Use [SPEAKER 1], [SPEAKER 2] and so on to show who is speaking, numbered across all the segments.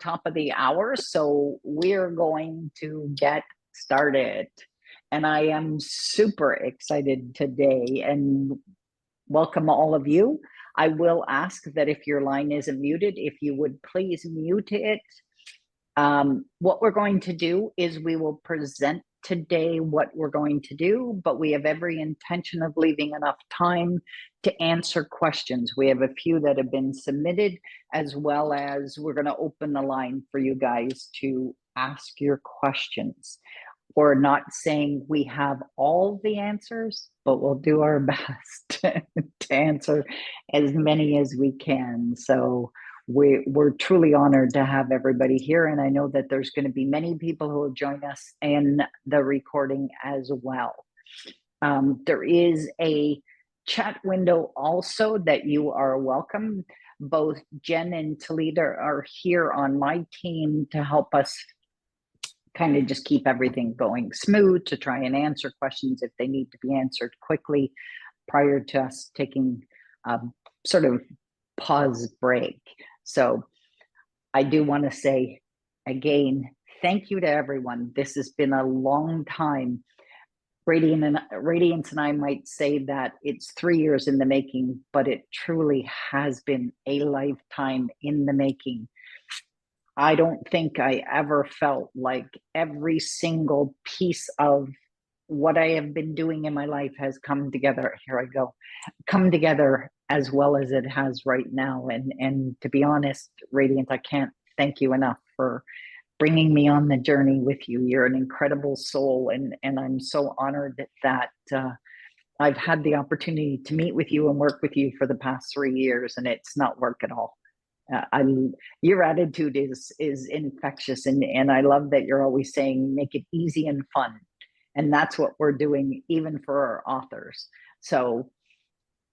[SPEAKER 1] top of the hour, so we're going to get started. And I am super excited today and welcome all of you. I will ask that if your line isn't muted, if you would please mute it. What we're going to do is we will present today what we're going to do, but we have every intention of leaving enough time to answer questions. We have a few that have been submitted, as well as we're going to open the line for you guys to ask your questions. We're not saying we have all the answers, but we'll do our best to answer as many as we can. So we're truly honored to have everybody here. And I know that there's going to be many people who will join us in the recording as well. There is a chat window also that you are welcome. Both Jen and Talita are here on my team to help us kind of just keep everything going smooth, to try and answer questions if they need to be answered quickly prior to us taking sort of pause break. So I do want to say again, thank you to everyone. This has been a long time. Radiance and I might say that it's 3 years in the making, but it truly has been a lifetime in the making. I don't think I ever felt like every single piece of what I have been doing in my life has come together. Here I go, come together as well as it has right now. And to be honest, Radiant, I can't thank you enough for bringing me on the journey with you. You're an incredible soul, and I'm so honored that I've had the opportunity to meet with you and work with you for the past 3 years, and it's not work at all. Your attitude is infectious, and I love that you're always saying make it easy and fun, and that's what we're doing even for our authors. So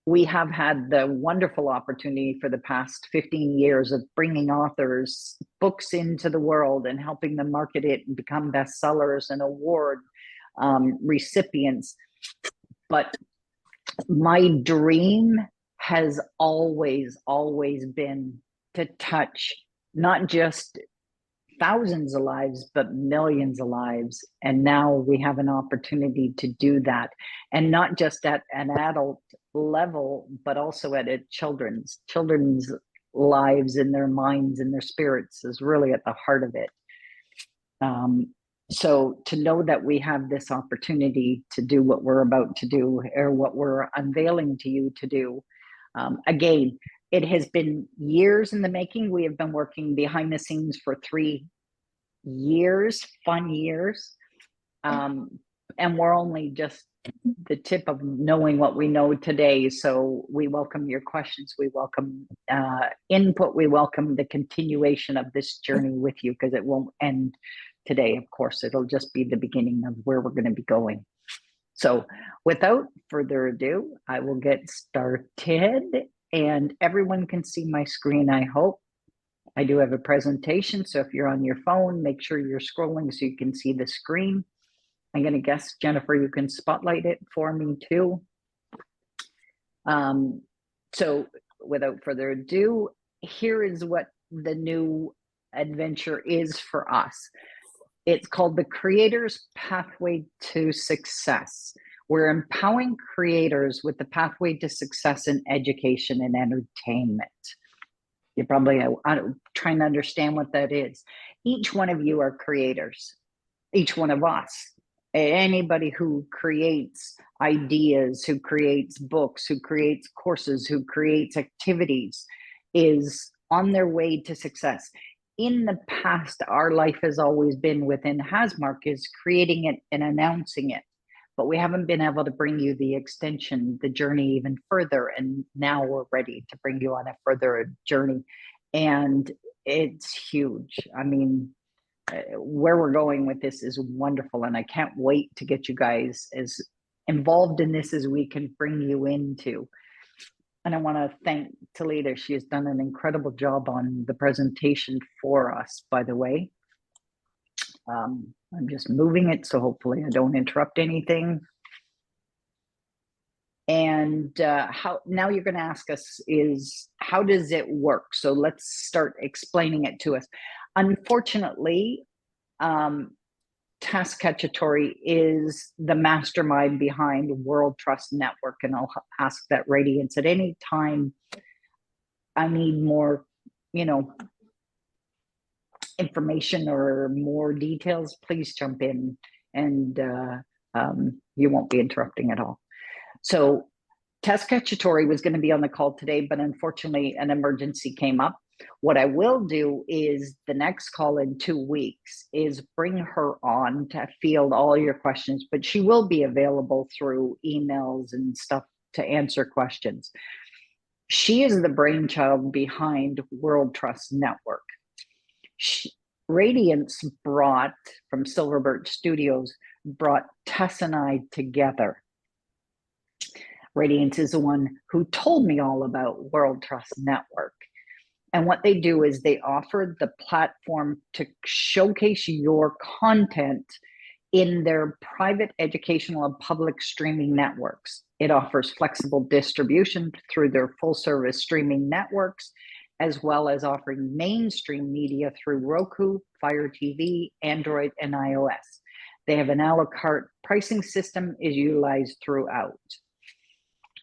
[SPEAKER 1] we have had the wonderful opportunity for the past 15 years of bringing authors books into the world and helping them market it and become bestsellers and award recipients. But my dream has always been to touch not just thousands of lives, but millions of lives. And now we have an opportunity to do that. And not just at an adult level, but also at a children's lives and their minds and their spirits is really at the heart of it. So to know that we have this opportunity to do what we're about to do, or what we're unveiling to you to do, again, it has been years in the making. We have been working behind the scenes for 3 years, fun years. And we're only just the tip of knowing what we know today. So we welcome your questions. We welcome input. We welcome the continuation of this journey with you, because it won't end today. Of course, it'll just be the beginning of where we're going to be going. So without further ado, I will get started. And everyone can see my screen, I hope. I do have a presentation, so if you're on your phone, make sure you're scrolling so you can see the screen. I'm going to guess, Jennifer, you can spotlight it for me too. So without further ado, here is what the new adventure is for us. It's called the Creator's Pathway to Success. We're empowering creators with the pathway to success in education and entertainment. You're probably trying to understand what that is. Each one of you are creators. Each one of us. Anybody who creates ideas, who creates books, who creates courses, who creates activities is on their way to success. In the past, our life has always been within Hasmark is creating it and announcing it. But we haven't been able to bring you the extension, the journey even further. And now we're ready to bring you on a further journey. And it's huge. I mean, where we're going with this is wonderful. And I can't wait to get you guys as involved in this as we can bring you into. And I want to thank Talita. She has done an incredible job on the presentation for us, by the way. I'm just moving it, so hopefully I don't interrupt anything. And how now you're going to ask us is, how does it work? So let's start explaining it to us. Unfortunately, Tascatchatory is the mastermind behind World Trust Network, and I'll ask that Radiance at any time I need more, information or more details, please jump in, and you won't be interrupting at all. So Tascatchatory was going to be on the call today, but unfortunately an emergency came up. What I will do is the next call in 2 weeks is bring her on to field all your questions, but she will be available through emails and stuff to answer questions. She is the brainchild behind World Trust Network. Radiance brought, from Silver Birch Studios, brought Tess and I together. Radiance is the one who told me all about World Trust Network. And what they do is they offer the platform to showcase your content in their private educational and public streaming networks. It offers flexible distribution through their full service streaming networks, as well as offering mainstream media through Roku, Fire TV, Android, and iOS. They have an a la carte pricing system is utilized throughout.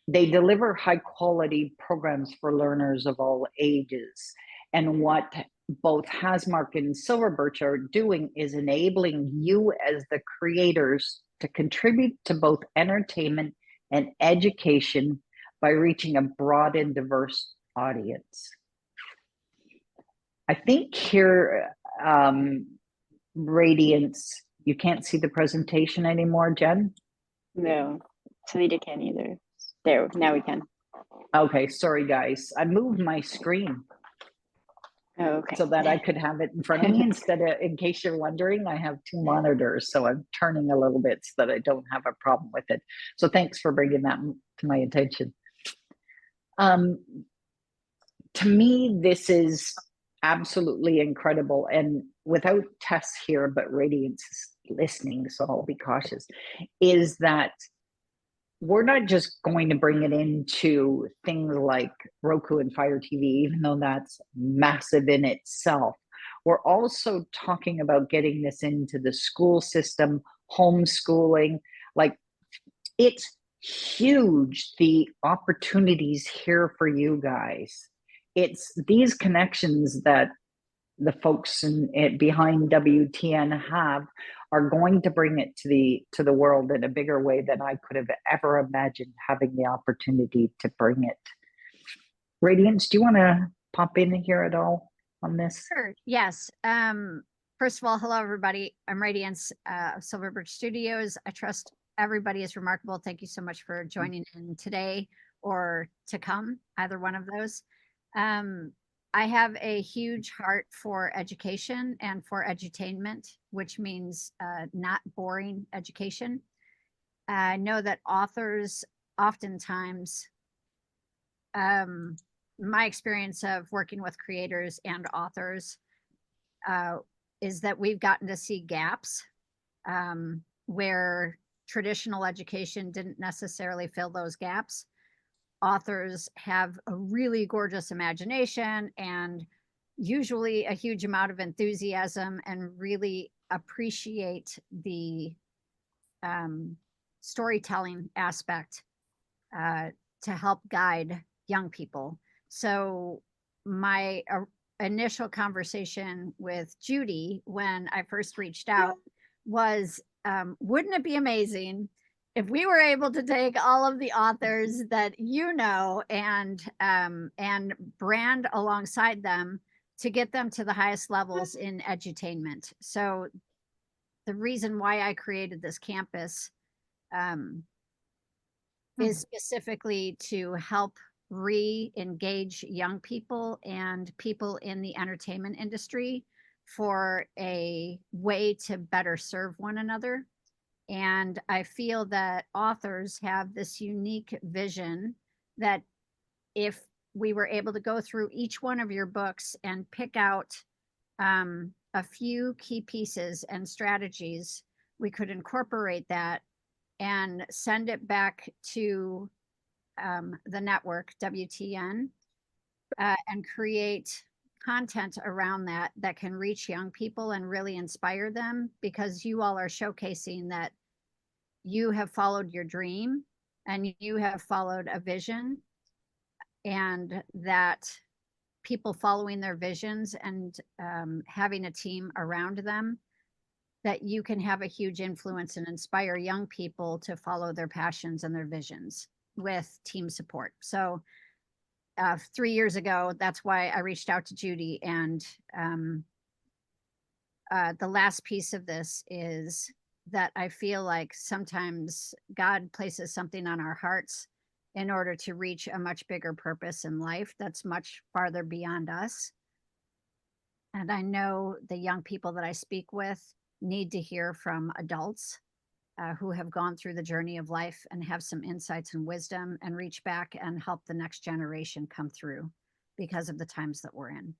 [SPEAKER 1] They deliver high quality programs for learners of all ages. And what both Hasmark and Silver Birch are doing is enabling you as the creators to contribute to both entertainment and education by reaching a broad and diverse audience. I think here, Radiance, you can't see the presentation anymore, Jen?
[SPEAKER 2] No, Salida can't either. There, now we can.
[SPEAKER 1] Okay, sorry guys. I moved my screen.
[SPEAKER 2] Oh, okay.
[SPEAKER 1] So that I could have it in front of me instead of, in case you're wondering, I have 2 monitors. So I'm turning a little bit so that I don't have a problem with it. So thanks for bringing that to my attention. To me, this is absolutely incredible. And without Tess here, but Radiance is listening, so I'll be cautious, is that we're not just going to bring it into things like Roku and Fire TV, even though that's massive in itself. We're also talking about getting this into the school system, homeschooling. Like, it's huge, the opportunities here for you guys. It's these connections that the folks behind WTN are going to bring it to the world in a bigger way than I could have ever imagined having the opportunity to bring it. Radiance, do you want to pop in here at all on this?
[SPEAKER 3] Sure. Yes. First of all, hello everybody. I'm Radiance of Silver Birch Studios. I trust everybody is remarkable. Thank you so much for joining in today or to come, either one of those. I have a huge heart for education and for edutainment, which means not boring education. I know that authors oftentimes, my experience of working with creators and authors is that we've gotten to see gaps where traditional education didn't necessarily fill those gaps. Authors have a really gorgeous imagination and usually a huge amount of enthusiasm and really appreciate the storytelling aspect to help guide young people. So my initial conversation with Judy when I first reached out was, wouldn't it be amazing if we were able to take all of the authors that and brand alongside them to get them to the highest levels in edutainment. So the reason why I created this campus is specifically to help re-engage young people and people in the entertainment industry for a way to better serve one another. And I feel that authors have this unique vision that if we were able to go through each one of your books and pick out a few key pieces and strategies, we could incorporate that and send it back to the network, WTN, and create content around that that can reach young people and really inspire them, because you all are showcasing that you have followed your dream and you have followed a vision, and that people following their visions and having a team around them, that you can have a huge influence and inspire young people to follow their passions and their visions with team support. So 3 years ago, that's why I reached out to Judy. And the last piece of this is that I feel like sometimes God places something on our hearts in order to reach a much bigger purpose in life that's much farther beyond us. And I know the young people that I speak with need to hear from adults who have gone through the journey of life and have some insights and wisdom, and reach back and help the next generation come through because of the times that we're in.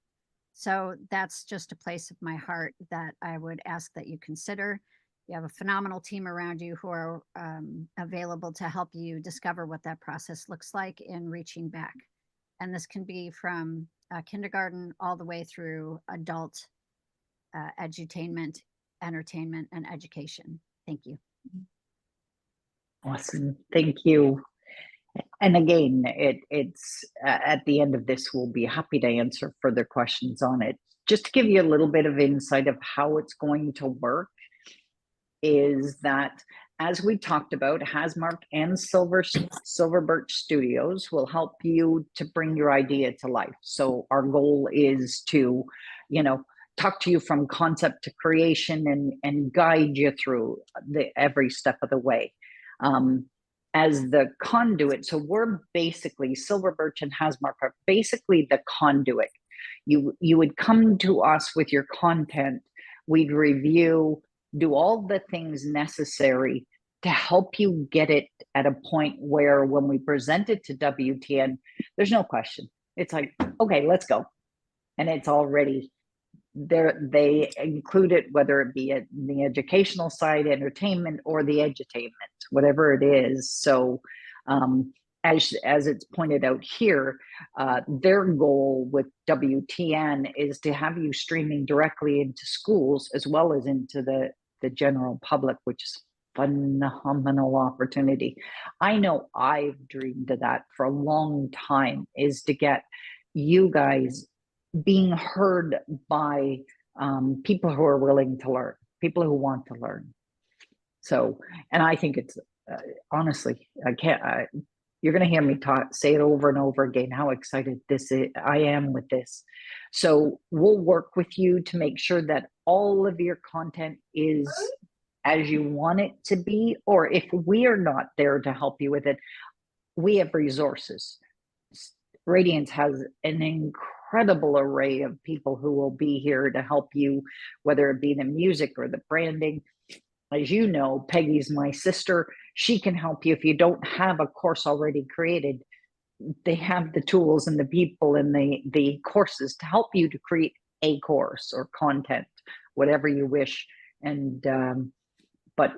[SPEAKER 3] So that's just a place of my heart that I would ask that you consider. You have a phenomenal team around you who are available to help you discover what that process looks like in reaching back. And this can be from kindergarten all the way through adult edutainment, entertainment, and education. Thank you.
[SPEAKER 1] Awesome. Thank you. And again, it's at the end of this, we'll be happy to answer further questions on it. Just to give you a little bit of insight of how it's going to work is that, as we talked about, Hasmark and Silver Birch Studios will help you to bring your idea to life. So our goal is to, talk to you from concept to creation and guide you through every step of the way. As the conduit, so we're basically, Silver Birch and Hasmark are basically the conduit. You would come to us with your content, we'd review, do all the things necessary to help you get it at a point where when we present it to WTN, there's no question. It's like, okay, let's go. And it's already there. They include it, whether it be at the educational side, entertainment, or the edutainment, whatever it is. So as it's pointed out here, their goal with WTN is to have you streaming directly into schools as well as into the general public, which is phenomenal opportunity. I know I've dreamed of that for a long time, is to get you guys being heard by people who are willing to learn, people who want to learn. So, and I think it's honestly, you're going to hear me say it over and over again, how excited I am with this. So we'll work with you to make sure that all of your content is as you want it to be, or if we are not there to help you with it, we have resources. Radiance has an incredible array of people who will be here to help you, whether it be the music or the branding. As you know, Peggy's my sister. She can help you if you don't have a course already created. They have the tools and the people and the courses to help you to create a course or content, whatever you wish. And but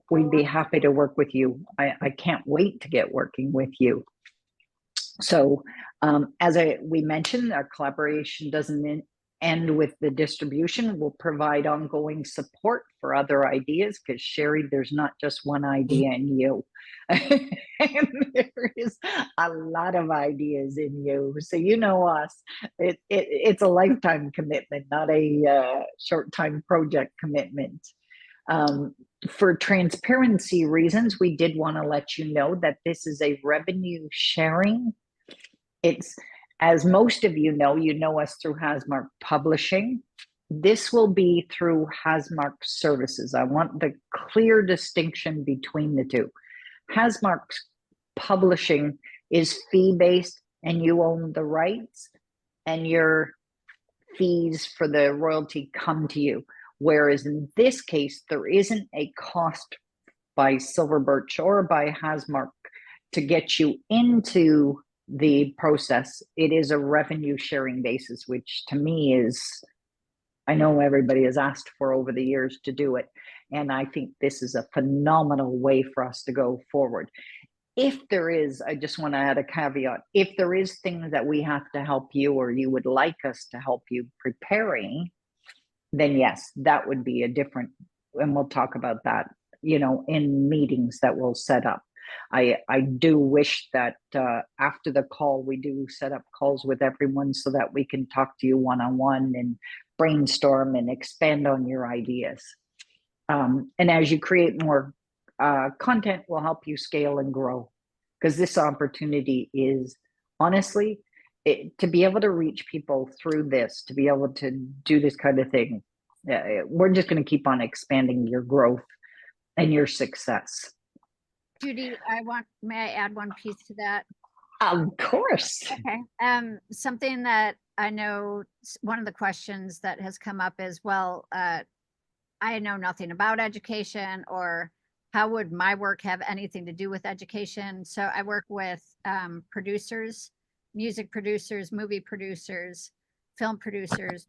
[SPEAKER 1] we'd be happy to work with you. I can't wait to get working with you. So as we mentioned, our collaboration doesn't end with the distribution. We'll provide ongoing support for other ideas, because Sherry, there's not just one idea in you. And there is a lot of ideas in you. So you know us, it's a lifetime commitment, not a short-time project commitment. For transparency reasons, we did want to let you know that this is a revenue sharing. It's, as most of you know us through Hasmark Publishing. This will be through Hasmark Services. I want the clear distinction between the two. Hasmark Publishing is fee-based, and you own the rights, and your fees for the royalty come to you. Whereas in this case, there isn't a cost by Silver Birch or by Hasmark to get you into the process. It is a revenue sharing basis, which to me is, I know everybody has asked for over the years to do it. And I think this is a phenomenal way for us to go forward. if there is, I just want to add a caveat, if there is things that we have to help you or you would like us to help you preparing, then yes, that would be a different, and we'll talk about that, in meetings that we'll set up. I do wish that after the call, we do set up calls with everyone so that we can talk to you one-on-one and brainstorm and expand on your ideas. And as you create more content, will help you scale and grow, because this opportunity is honestly, to be able to reach people through this, to be able to do this kind of thing, we're just going to keep on expanding your growth and your success.
[SPEAKER 3] Judy, may I add one piece to that?
[SPEAKER 1] Of course.
[SPEAKER 3] Okay. Something that I know, one of the questions that has come up is, well, I know nothing about education, or how would my work have anything to do with education? So I work with producers, music producers, movie producers, film producers.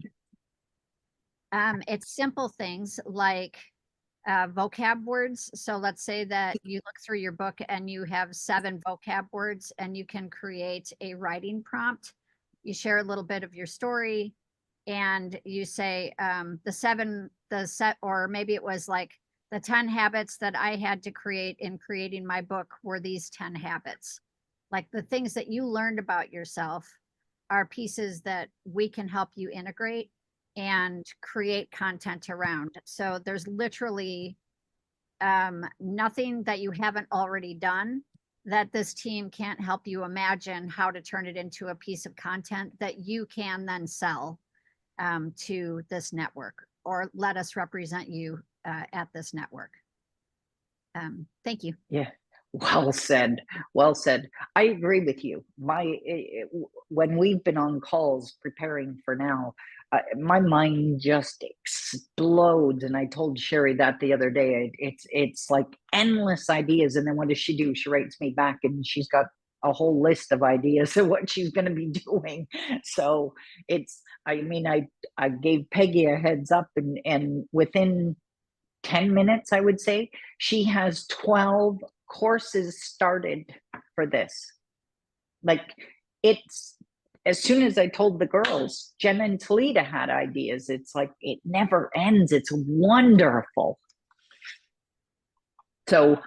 [SPEAKER 3] It's simple things like vocab words. So let's say that you look through your book and you have 7 vocab words, and you can create a writing prompt. You share a little bit of your story, and you say or maybe it was like the 10 habits that I had to create in creating my book were these 10 habits. Like the things that you learned about yourself are pieces that we can help you integrate and create content around. So there's literally nothing that you haven't already done that this team can't help you imagine how to turn it into a piece of content that you can then sell to this network, or let us represent you at this network. Thank you.
[SPEAKER 1] Yeah. Well said. Well said. I agree with you. When we've been on calls preparing for now, my mind just explodes. And I told Sherry that the other day. It's like endless ideas. And then what does she do? She writes me back, and she's got a whole list of ideas of what she's going to be doing. So I gave Peggy a heads up, and within 10 minutes, I would say, she has 12 courses started for this. Like, it's, as soon as I told the girls, Jen and Talita had ideas. It's like, it never ends. It's wonderful. So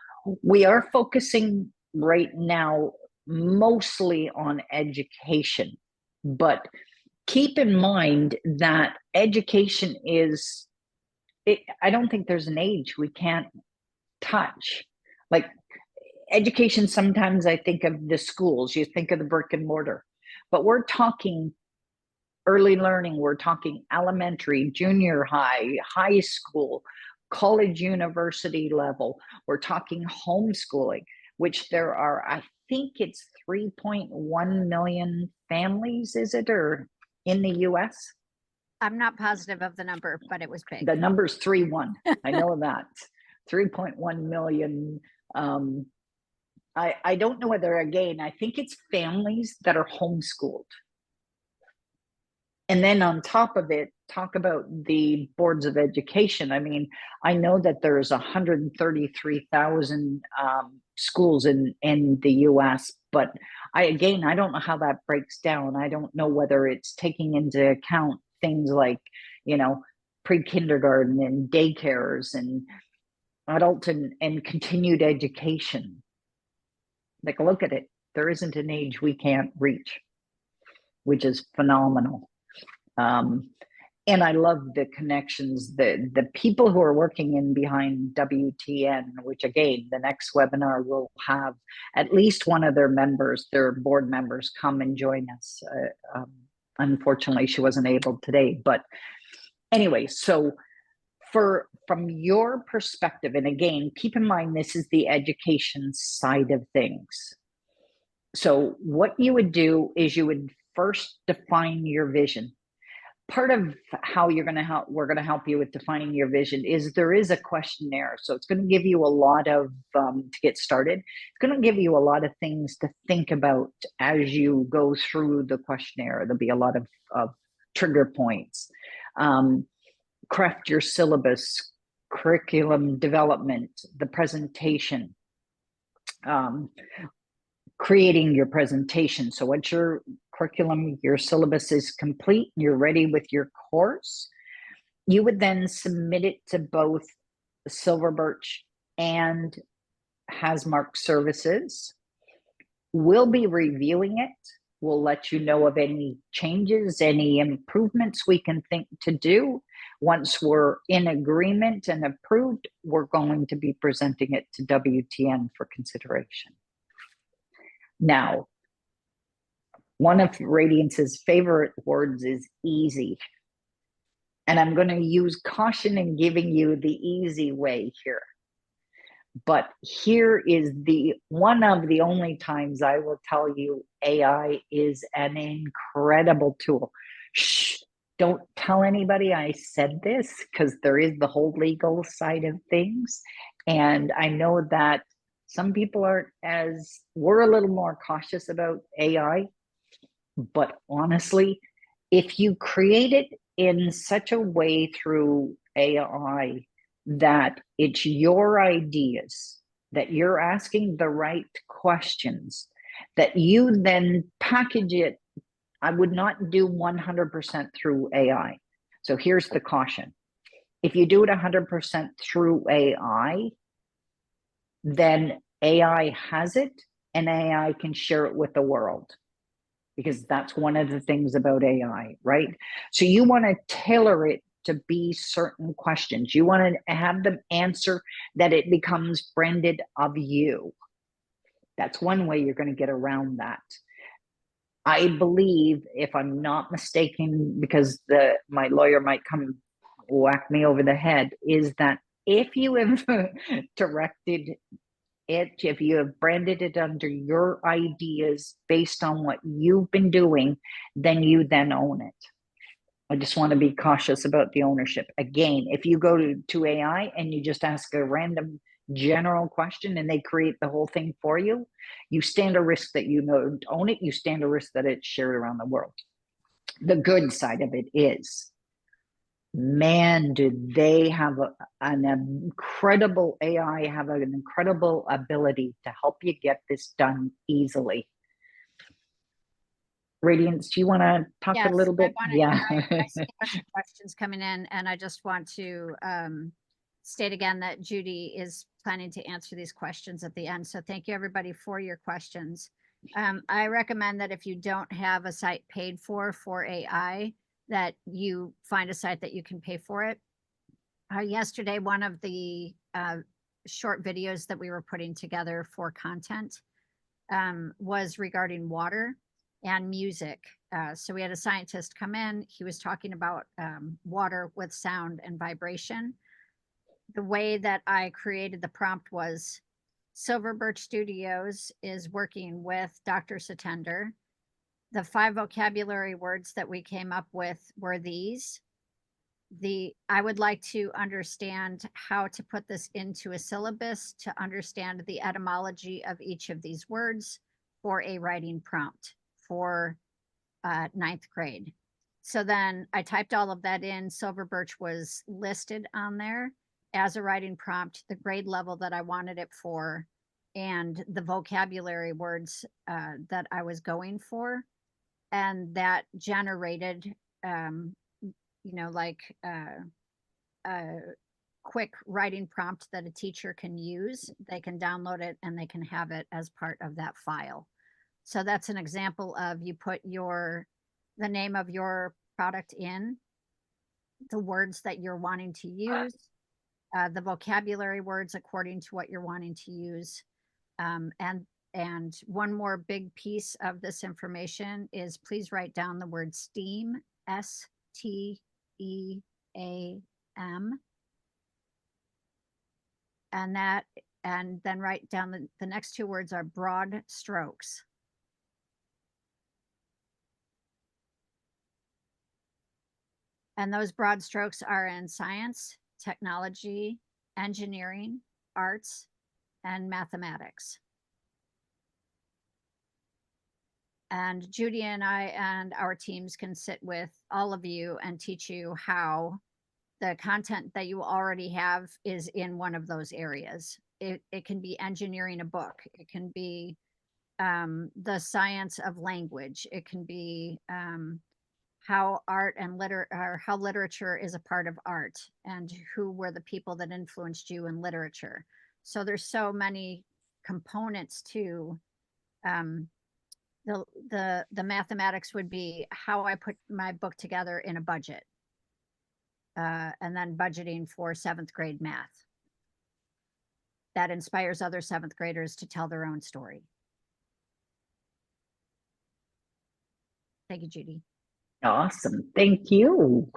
[SPEAKER 1] we are focusing right now mostly on education, but keep in mind that education is, I don't think there's an age we can't touch. Like education, sometimes I think of the schools, you think of the brick and mortar, but we're talking early learning, we're talking elementary, junior high, high school, college, university level. We're talking homeschooling, which there are, I think it's 3.1 million families, is it, or in the US?
[SPEAKER 3] I'm not positive of the number, but it was big.
[SPEAKER 1] The number's 3.1. I know that. 3.1 million. I don't know whether, again, I think it's families that are homeschooled. And then on top of it, talk about the boards of education. I mean, I know that there's 133,000 schools in the US, but I don't know how that breaks down. I don't know whether it's taking into account things like, pre-kindergarten and daycares and adult and continued education. Like, look at it. There isn't an age we can't reach, which is phenomenal. And I love the connections, the people who are working in behind WTN, which again, the next webinar will have at least one of their members, their board members, come and join us. Unfortunately, she wasn't able today, but anyway, so from your perspective, and again, keep in mind, this is the education side of things. So what you would do is you would first define your vision. Part of how we're going to help you with defining your vision is there is a questionnaire. So it's going to give you a lot of, to get started, it's going to give you a lot of things to think about as you go through the questionnaire. There'll be a lot of trigger points. Craft your syllabus, curriculum development, the presentation. um, creating your presentation. So once your curriculum, your syllabus is complete, you're ready with your course, you would then submit it to both Silver Birch and Hasmark Services. We'll be reviewing it. We'll let you know of any changes, any improvements we can think to do. Once we're in agreement and approved, we're going to be presenting it to WTN for consideration. Now, one of Radiance's favorite words is easy. And I'm going to use caution in giving you the easy way here. But here is the one of the only times I will tell you AI is an incredible tool. Shh, don't tell anybody I said this, because there is the whole legal side of things. And I know that some people we're a little more cautious about AI. But honestly, if you create it in such a way through AI that it's your ideas, that you're asking the right questions, that you then package it, I would not do 100% through AI. So here's the caution. If you do it 100% through AI, then AI has it and AI can share it with the world, because that's one of the things about AI, right? So you want to tailor it to be certain questions. You want to have them answer that it becomes branded of you. That's one way you're going to get around that. I believe, if I'm not mistaken, because my lawyer might come whack me over the head, is that if you have directed it, if you have branded it under your ideas based on what you've been doing, then you then own it. I just want to be cautious about the ownership. Again, if you go to AI and you just ask a random general question and they create the whole thing for you, you stand a risk that you don't own it. You stand a risk that it's shared around the world. The good side of it is, man, do they have an incredible AI, have an incredible ability to help you get this done easily. Radiance, do you want to talk a little bit?
[SPEAKER 3] I see a bunch of questions coming in, and I just want to state again that Judy is planning to answer these questions at the end. So thank you, everybody, for your questions. I recommend that if you don't have a site paid for AI, that you find a site that you can pay for it. Yesterday, one of the short videos that we were putting together for content was regarding water and music. So we had a scientist come in. He was talking about water with sound and vibration. The way that I created the prompt was, Silver Birch Studios is working with Dr. Satender. The 5 vocabulary words that we came up with were these. I would like to understand how to put this into a syllabus to understand the etymology of each of these words for a writing prompt for 9th grade. So then I typed all of that in. Silver Birch was listed on there as a writing prompt, the grade level that I wanted it for, and the vocabulary words that I was going for. And that generated, like a quick writing prompt that a teacher can use. They can download it and they can have it as part of that file. So that's an example of, you put the name of your product in, the words that you're wanting to use, the vocabulary words according to what you're wanting to use. And one more big piece of this information is, please write down the word STEAM, STEAM. And then write down the next 2 words are broad strokes. And those broad strokes are in science, technology, engineering, arts, and mathematics. And Judy and I and our teams can sit with all of you and teach you how the content that you already have is in one of those areas. it can be engineering a book. It can be the science of language. It can be how art and or how literature is a part of art, and who were the people that influenced you in literature. So there's so many components to the mathematics would be how I put my book together in a budget, and then budgeting for 7th grade math that inspires other 7th graders to tell their own story. Thank you, Judy.
[SPEAKER 1] Awesome. Thank you.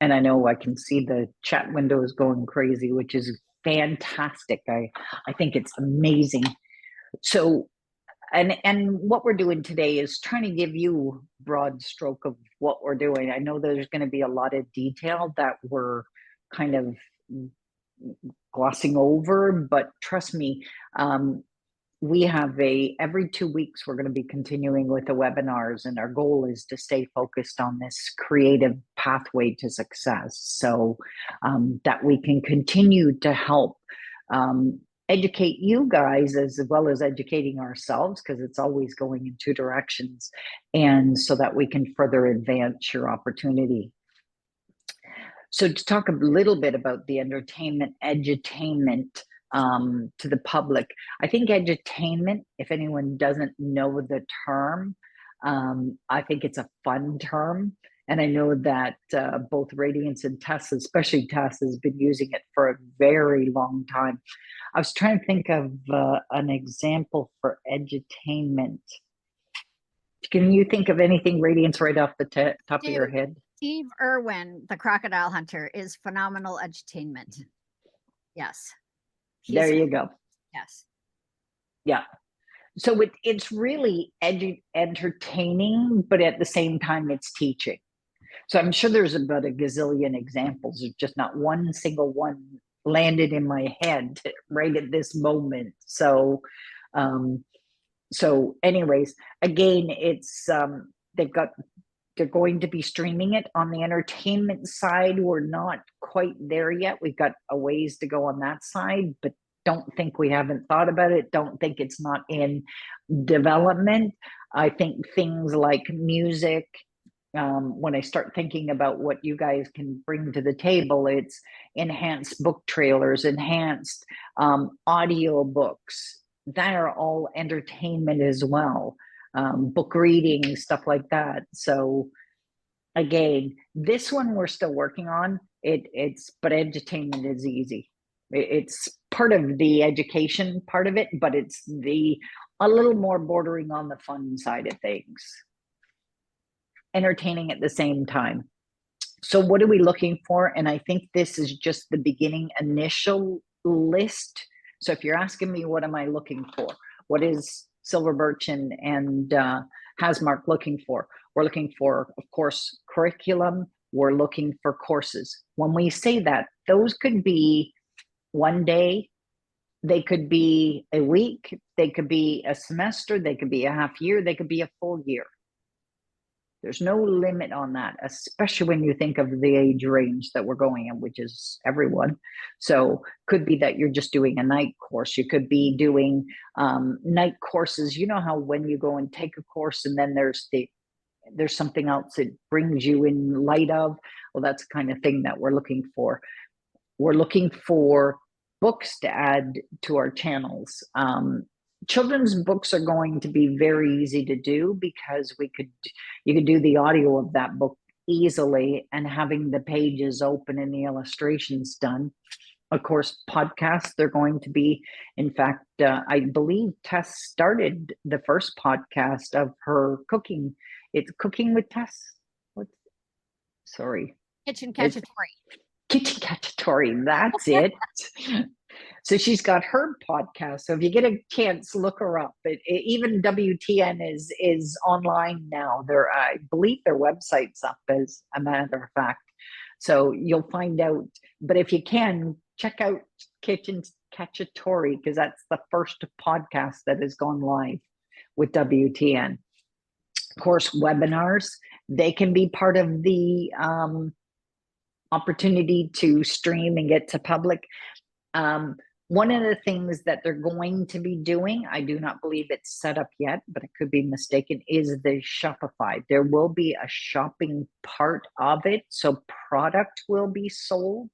[SPEAKER 1] And I know I can see the chat windows going crazy, which is fantastic. I think it's amazing. So, and what we're doing today is trying to give you a broad stroke of what we're doing. I know there's going to be a lot of detail that we're kind of glossing over, but trust me, we have every 2 weeks, we're going to be continuing with the webinars, and our goal is to stay focused on this creative pathway to success, so that we can continue to help educate you guys as well as educating ourselves, because it's always going in 2 directions, and so that we can further advance your opportunity. So to talk a little bit about the entertainment, edutainment, to the public. I think edutainment, if anyone doesn't know the term, I think it's a fun term. And I know that both Radiance and Tess, especially Tess, has been using it for a very long time. I was trying to think of an example for edutainment. Can you think of anything, Radiance, right off the top of your head?
[SPEAKER 3] Steve Irwin, the crocodile hunter, is phenomenal edutainment. Yes.
[SPEAKER 1] There you go.
[SPEAKER 3] Yes.
[SPEAKER 1] Yeah. So it's really entertaining, but at the same time, it's teaching. So I'm sure there's about a gazillion examples. There's just not one single one landed in my head right at this moment. So, anyways, again, it's they're going to be streaming it on the entertainment side. We're not quite there yet. We've got a ways to go on that side, but don't think we haven't thought about it. Don't think it's not in development. I think things like music, when I start thinking about what you guys can bring to the table, it's enhanced book trailers, enhanced audio books. That are all entertainment as well. Book reading, stuff like that. So again, this one we're still working on. But edutainment is easy. It's part of the education part of it, but it's a little more bordering on the fun side of things. Entertaining at the same time. So what are we looking for? And I think this is just the beginning initial list. So if you're asking me, what am I looking for? What is Silver Birch and Hasmark looking for? We're looking for, of course, curriculum. We're looking for courses. When we say that, those could be one day, they could be a week, they could be a semester, they could be a half year, they could be a full year. There's no limit on that, especially when you think of the age range that we're going in, which is everyone. So could be that you're just doing a night course. You could be doing night courses. You know how when you go and take a course and then there's something else that brings you in light of, well, that's the kind of thing that we're looking for. We're looking for books to add to our channels. Children's books are going to be very easy to do because you could do the audio of that book easily and having the pages open and the illustrations done. Of course, podcasts, they're going to be, in fact, I believe Tess started the first podcast of her cooking. It's Cooking with Tess.
[SPEAKER 3] Kitchen Cacciatore.
[SPEAKER 1] Kitchen Cacciatore, that's it. So she's got her podcast. So if you get a chance, look her up. Even WTN is online now. I believe their website's up, as a matter of fact. So you'll find out. But if you can, check out Kitchen Cacciatore, because that's the first podcast that has gone live with WTN. Of course, webinars, they can be part of the opportunity to stream and get to public. One of the things that they're going to be doing, I do not believe it's set up yet, but I could be mistaken, is the Shopify. There will be a shopping part of it, so product will be sold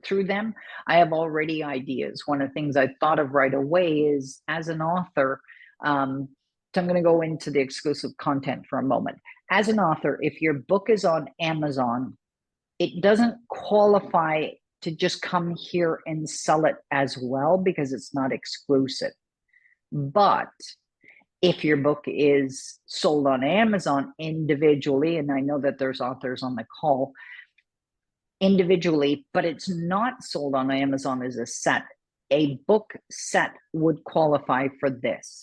[SPEAKER 1] through them. I have already ideas. One of the things I thought of right away is, as an author, so I'm going to go into the exclusive content for a moment. As an author, if your book is on Amazon, it doesn't qualify to just come here and sell it as well because it's not exclusive. But if your book is sold on Amazon individually, and I know that there's authors on the call individually, but it's not sold on Amazon as a set, a book set would qualify for this.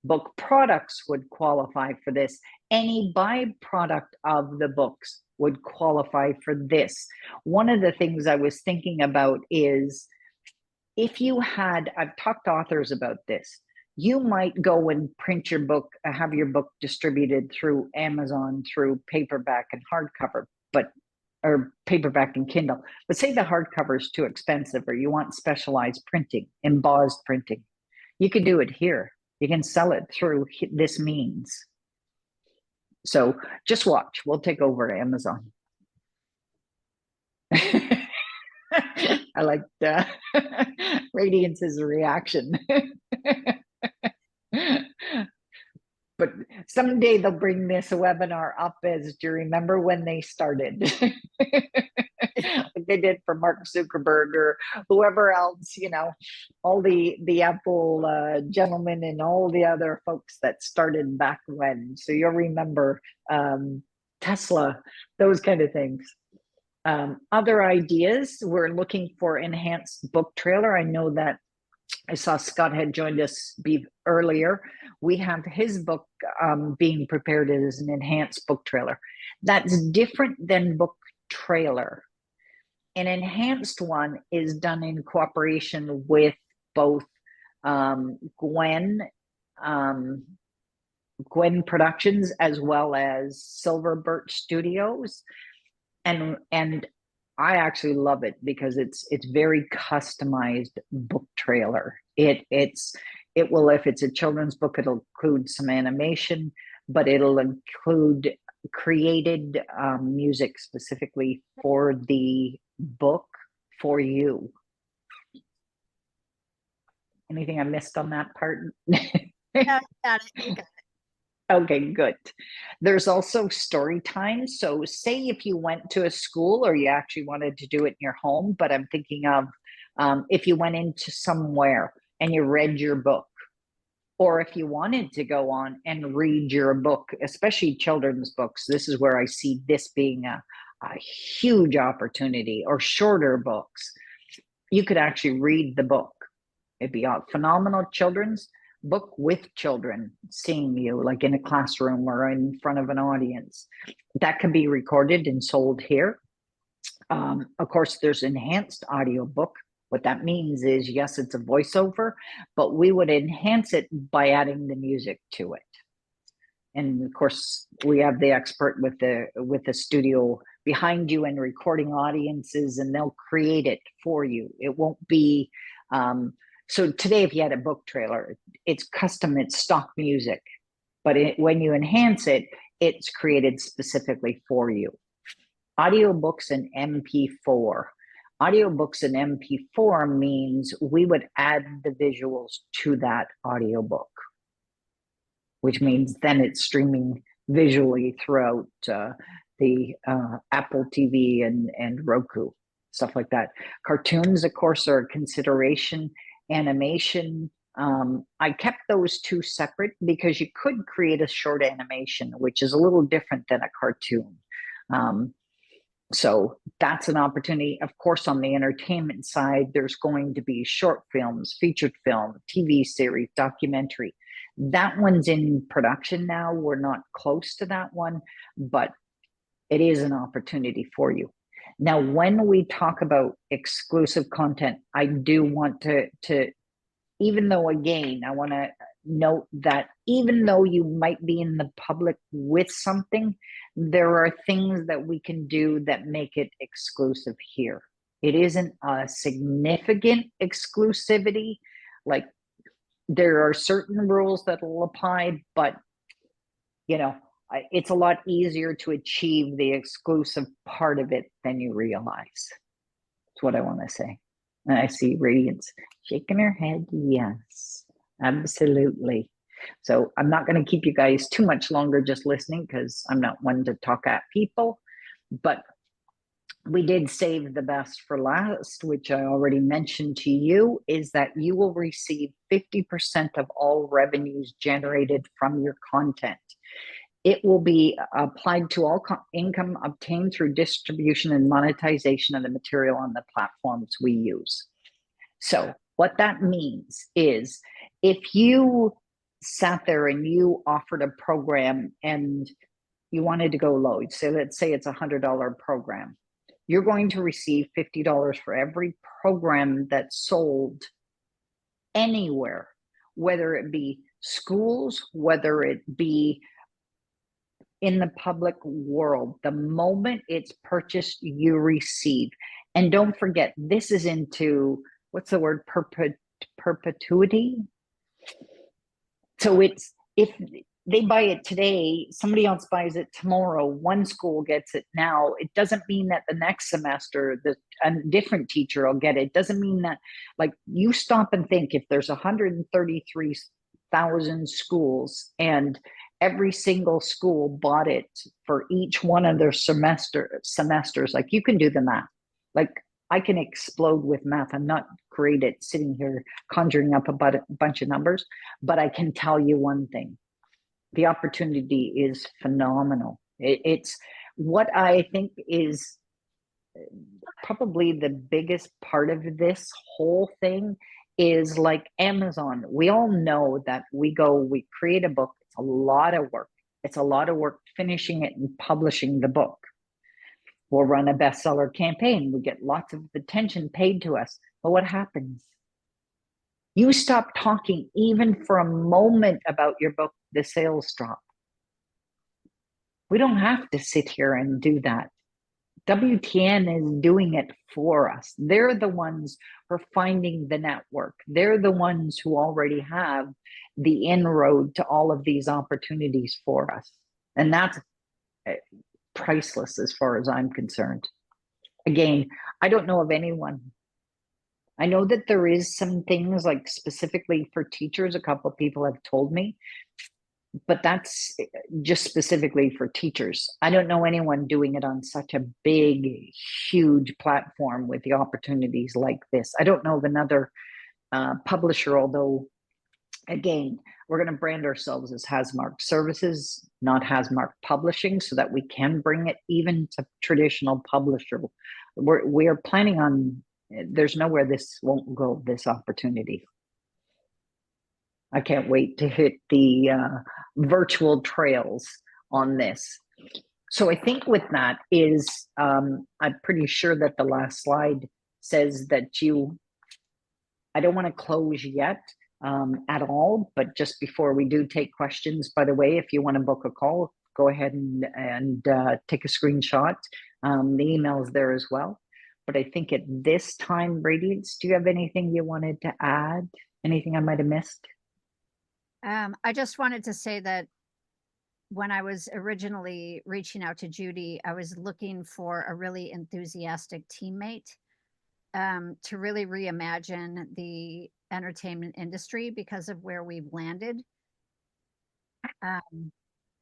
[SPEAKER 1] Book products would qualify for this. Any byproduct of the books would qualify for this. One of the things I was thinking about is, if you had, I've talked to authors about this, you might go and print your book, have your book distributed through Amazon, through paperback and hardcover, or paperback and Kindle. But say the hardcover is too expensive, or you want specialized printing, embossed printing. You can do it here. You can sell it through this means. So just watch. We'll take over Amazon. I liked Radiance's reaction. But someday they'll bring this webinar up as, do you remember when they started? Like they did for Mark Zuckerberg or whoever else, you know, all the Apple gentlemen and all the other folks that started back when. So you'll remember Tesla, those kind of things. Other ideas, we're looking for enhanced book trailer. I know that I saw Scott had joined us earlier. We have his book being prepared as an enhanced book trailer. That's different than book trailer. An enhanced one is done in cooperation with both Gwen Productions as well as Silver Birch Studios, and I actually love it because it's very customized book trailer. It will, if it's a children's book, it'll include some animation, but it'll include created music specifically for the book for you. Anything I missed on that part?
[SPEAKER 3] Yeah, got it. You got it.
[SPEAKER 1] Okay, good. There's also story time. So say if you went to a school or you actually wanted to do it in your home, but I'm thinking of if you went into somewhere and you read your book, or if you wanted to go on and read your book, especially children's books, this is where I see this being a huge opportunity, or shorter books. You could actually read the book. It'd be a phenomenal children's book with children seeing you, like in a classroom or in front of an audience. That can be recorded and sold here. Of course, there's enhanced audiobook. What that means is, yes, it's a voiceover, but we would enhance it by adding the music to it. And of course, we have the expert with the studio behind you and recording audiences, and they'll create it for you. It won't be so today, if you had a book trailer, it's custom, it's stock music, but when you enhance it, it's created specifically for you. Audiobooks and MP4. Audiobooks and MP4 means we would add the visuals to that audiobook, which means then it's streaming visually throughout the Apple TV and Roku, stuff like that. Cartoons, of course, are a consideration. Animation, I kept those two separate because you could create a short animation, which is a little different than a cartoon. So that's an opportunity. Of course, on the entertainment side, there's going to be short films, featured film, TV series, documentary. That one's in production now. We're not close to that one, but it is an opportunity for you. Now, when we talk about exclusive content, I do want to even though, again, I want to note that even though you might be in the public with something, there are things that we can do that make it exclusive here. It isn't a significant exclusivity. Like, there are certain rules that will apply, but you know, it's a lot easier to achieve the exclusive part of it than you realize. That's what I want to say. And I see Radiance shaking her head. Yes, absolutely. So I'm not going to keep you guys too much longer just listening, because I'm not one to talk at people. But we did save the best for last, which I already mentioned to you, is that you will receive 50% of all revenues generated from your content. It will be applied to all income obtained through distribution and monetization of the material on the platforms we use. So what that means is, if you sat there and you offered a program and you wanted to go low, so let's say it's $100 program, you're going to receive $50 for every program that's sold anywhere, whether it be schools, whether it be in the public world. The moment it's purchased, you receive. And don't forget, this is into, what's the word, perpetuity. So it's, if they buy it today, somebody else buys it tomorrow, one school gets it now, it doesn't mean that the next semester a different teacher will get it. It doesn't mean that, like, you stop and think, if there's 133,000 schools and every single school bought it for each one of their semesters, like, you can do the math. Like, I can explode with math. I'm not great at sitting here conjuring up a bunch of numbers, but I can tell you one thing. The opportunity is phenomenal. It's what I think is probably the biggest part of this whole thing is, like Amazon. We all know that we create a book. It's a lot of work. It's a lot of work finishing it and publishing the book. We'll run a bestseller campaign. We get lots of attention paid to us. But what happens? You stop talking even for a moment about your book, the sales drop. We don't have to sit here and do that. WTN is doing it for us. They're the ones who are finding the network. They're the ones who already have the inroad to all of these opportunities for us. And that's priceless as far as I'm concerned. Again, I don't know of anyone. I know that there is some things, like specifically for teachers, a couple of people have told me, but that's just specifically for teachers. I don't know anyone doing it on such a big, huge platform with the opportunities like this. I don't know of another publisher, although, again, we're going to brand ourselves as Hasmark Services, not Hasmark Publishing, so that we can bring it even to traditional publisher. We're planning on, there's nowhere this won't go, this opportunity. I can't wait to hit the virtual trails on this. So I think with that is, I'm pretty sure that the last slide says that I don't want to close yet at all, but just before we do take questions, by the way, if you want to book a call, go ahead and take a screenshot. The email is there as well. But I think at this time, Radiance, do you have anything you wanted to add? Anything I might have missed?
[SPEAKER 3] I just wanted to say that when I was originally reaching out to Judy, I was looking for a really enthusiastic teammate to really reimagine the entertainment industry because of where we've landed,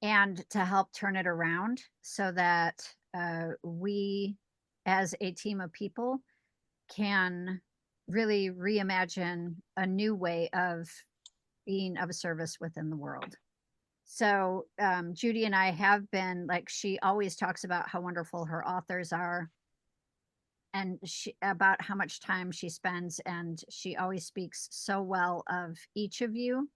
[SPEAKER 3] and to help turn it around so that we, as a team of people, can really reimagine a new way of being of service within the world. So Judy and I have been, like, she always talks about how wonderful her authors are, and about how much time she spends, and she always speaks so well of each of you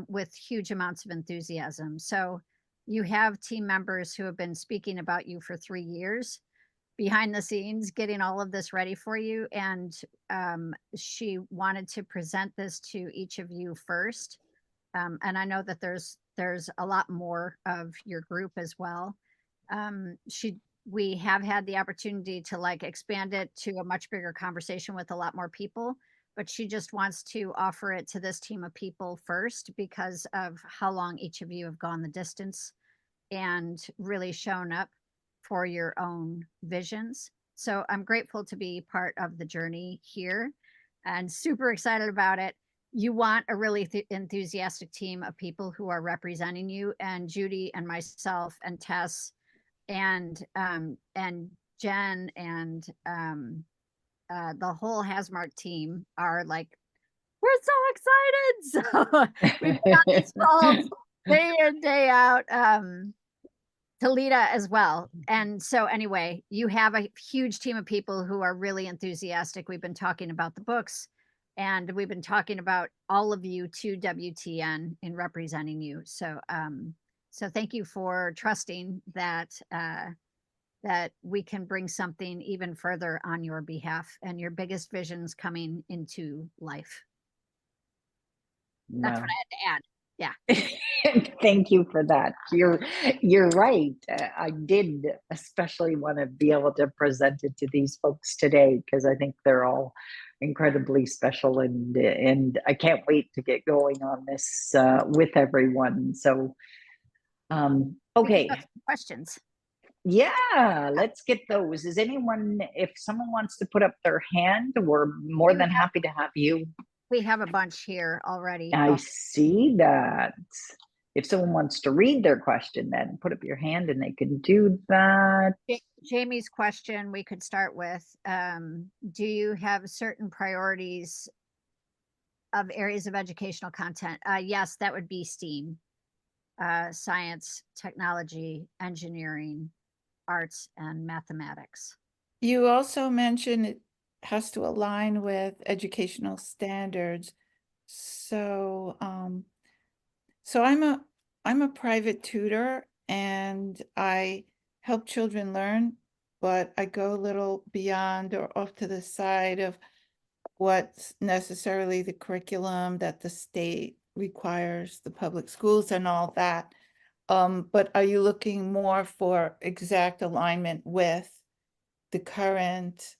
[SPEAKER 3] with huge amounts of enthusiasm. So you have team members who have been speaking about you for 3 years behind the scenes, getting all of this ready for you. And she wanted to present this to each of you first. And I know that there's a lot more of your group as well. She we have had the opportunity to like expand it to a much bigger conversation with a lot more people, but she just wants to offer it to this team of people first because of how long each of you have gone the distance and really shown up for your own visions. So I'm grateful to be part of the journey here and super excited about it. You want a really enthusiastic team of people who are representing you, and Judy and myself and Tess and Jen and the whole Hasmark team are like, we're so excited. So we've been on these calls day in, day out. Talita as well. And so anyway, you have a huge team of people who are really enthusiastic. We've been talking about the books and we've been talking about all of you to WTN in representing you. So so thank you for trusting that that we can bring something even further on your behalf and your biggest visions coming into life. That's
[SPEAKER 1] Wow.
[SPEAKER 3] what I had to add. Yeah.
[SPEAKER 1] Thank you for that. You're right. I did especially want to be able to present it to these folks today because I think they're all incredibly special, and I can't wait to get going on this with everyone. So
[SPEAKER 3] We can
[SPEAKER 1] okay.
[SPEAKER 3] go through questions.
[SPEAKER 1] Yeah, let's get those. Is anyone, if someone wants to put up their hand, we're more than happy to have you.
[SPEAKER 3] We have a bunch here already.
[SPEAKER 1] I see that. If someone wants to read their question, then put up your hand and they can do that.
[SPEAKER 3] Jamie's question we could start with, do you have certain priorities of areas of educational content? Yes, that would be STEAM, science, technology, engineering, arts, and mathematics.
[SPEAKER 4] You also mentioned it has to align with educational standards. So, so I'm a private tutor and I help children learn, but I go a little beyond or off to the side of what's necessarily the curriculum that the state requires, the public schools and all that. But are you looking more for exact alignment with the current,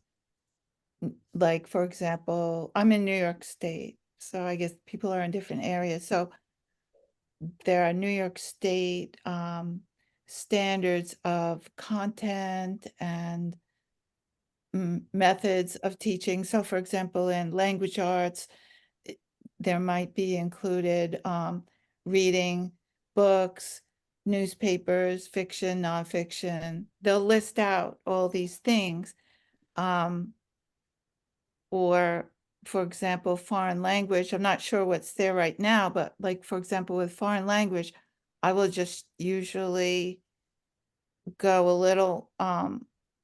[SPEAKER 4] like, for example, I'm in New York State, so I guess people are in different areas. So there are New York State standards of content and methods of teaching. So for example, in language arts, there might be included reading books, newspapers, fiction, nonfiction. They'll list out all these things. Or, for example, foreign language, I'm not sure what's there right now, but like, for example, with foreign language, I will just usually go a little,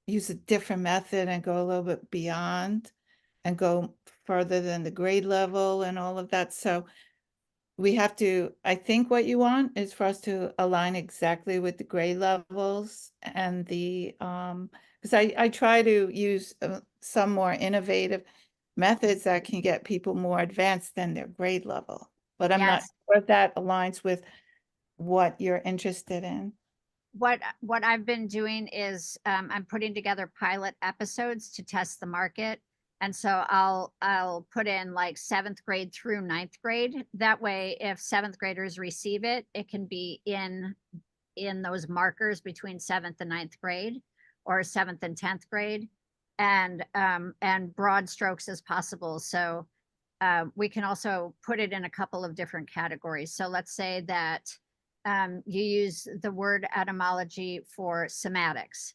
[SPEAKER 4] use a different method and go a little bit beyond and go further than the grade level and all of that. So we have to, I think what you want is for us to align exactly with the grade levels and the, because I try to use some more innovative methods that can get people more advanced than their grade level. But I'm not
[SPEAKER 3] Yes.
[SPEAKER 4] sure if that aligns with what you're interested in.
[SPEAKER 3] What I've been doing is I'm putting together pilot episodes to test the market. And so I'll put in like 7th grade through 9th grade. That way, if 7th graders receive it, it can be in those markers between 7th and 9th grade, or 7th and 10th grade, and broad strokes as possible. So we can also put it in a couple of different categories. So let's say that you use the word etymology for semantics.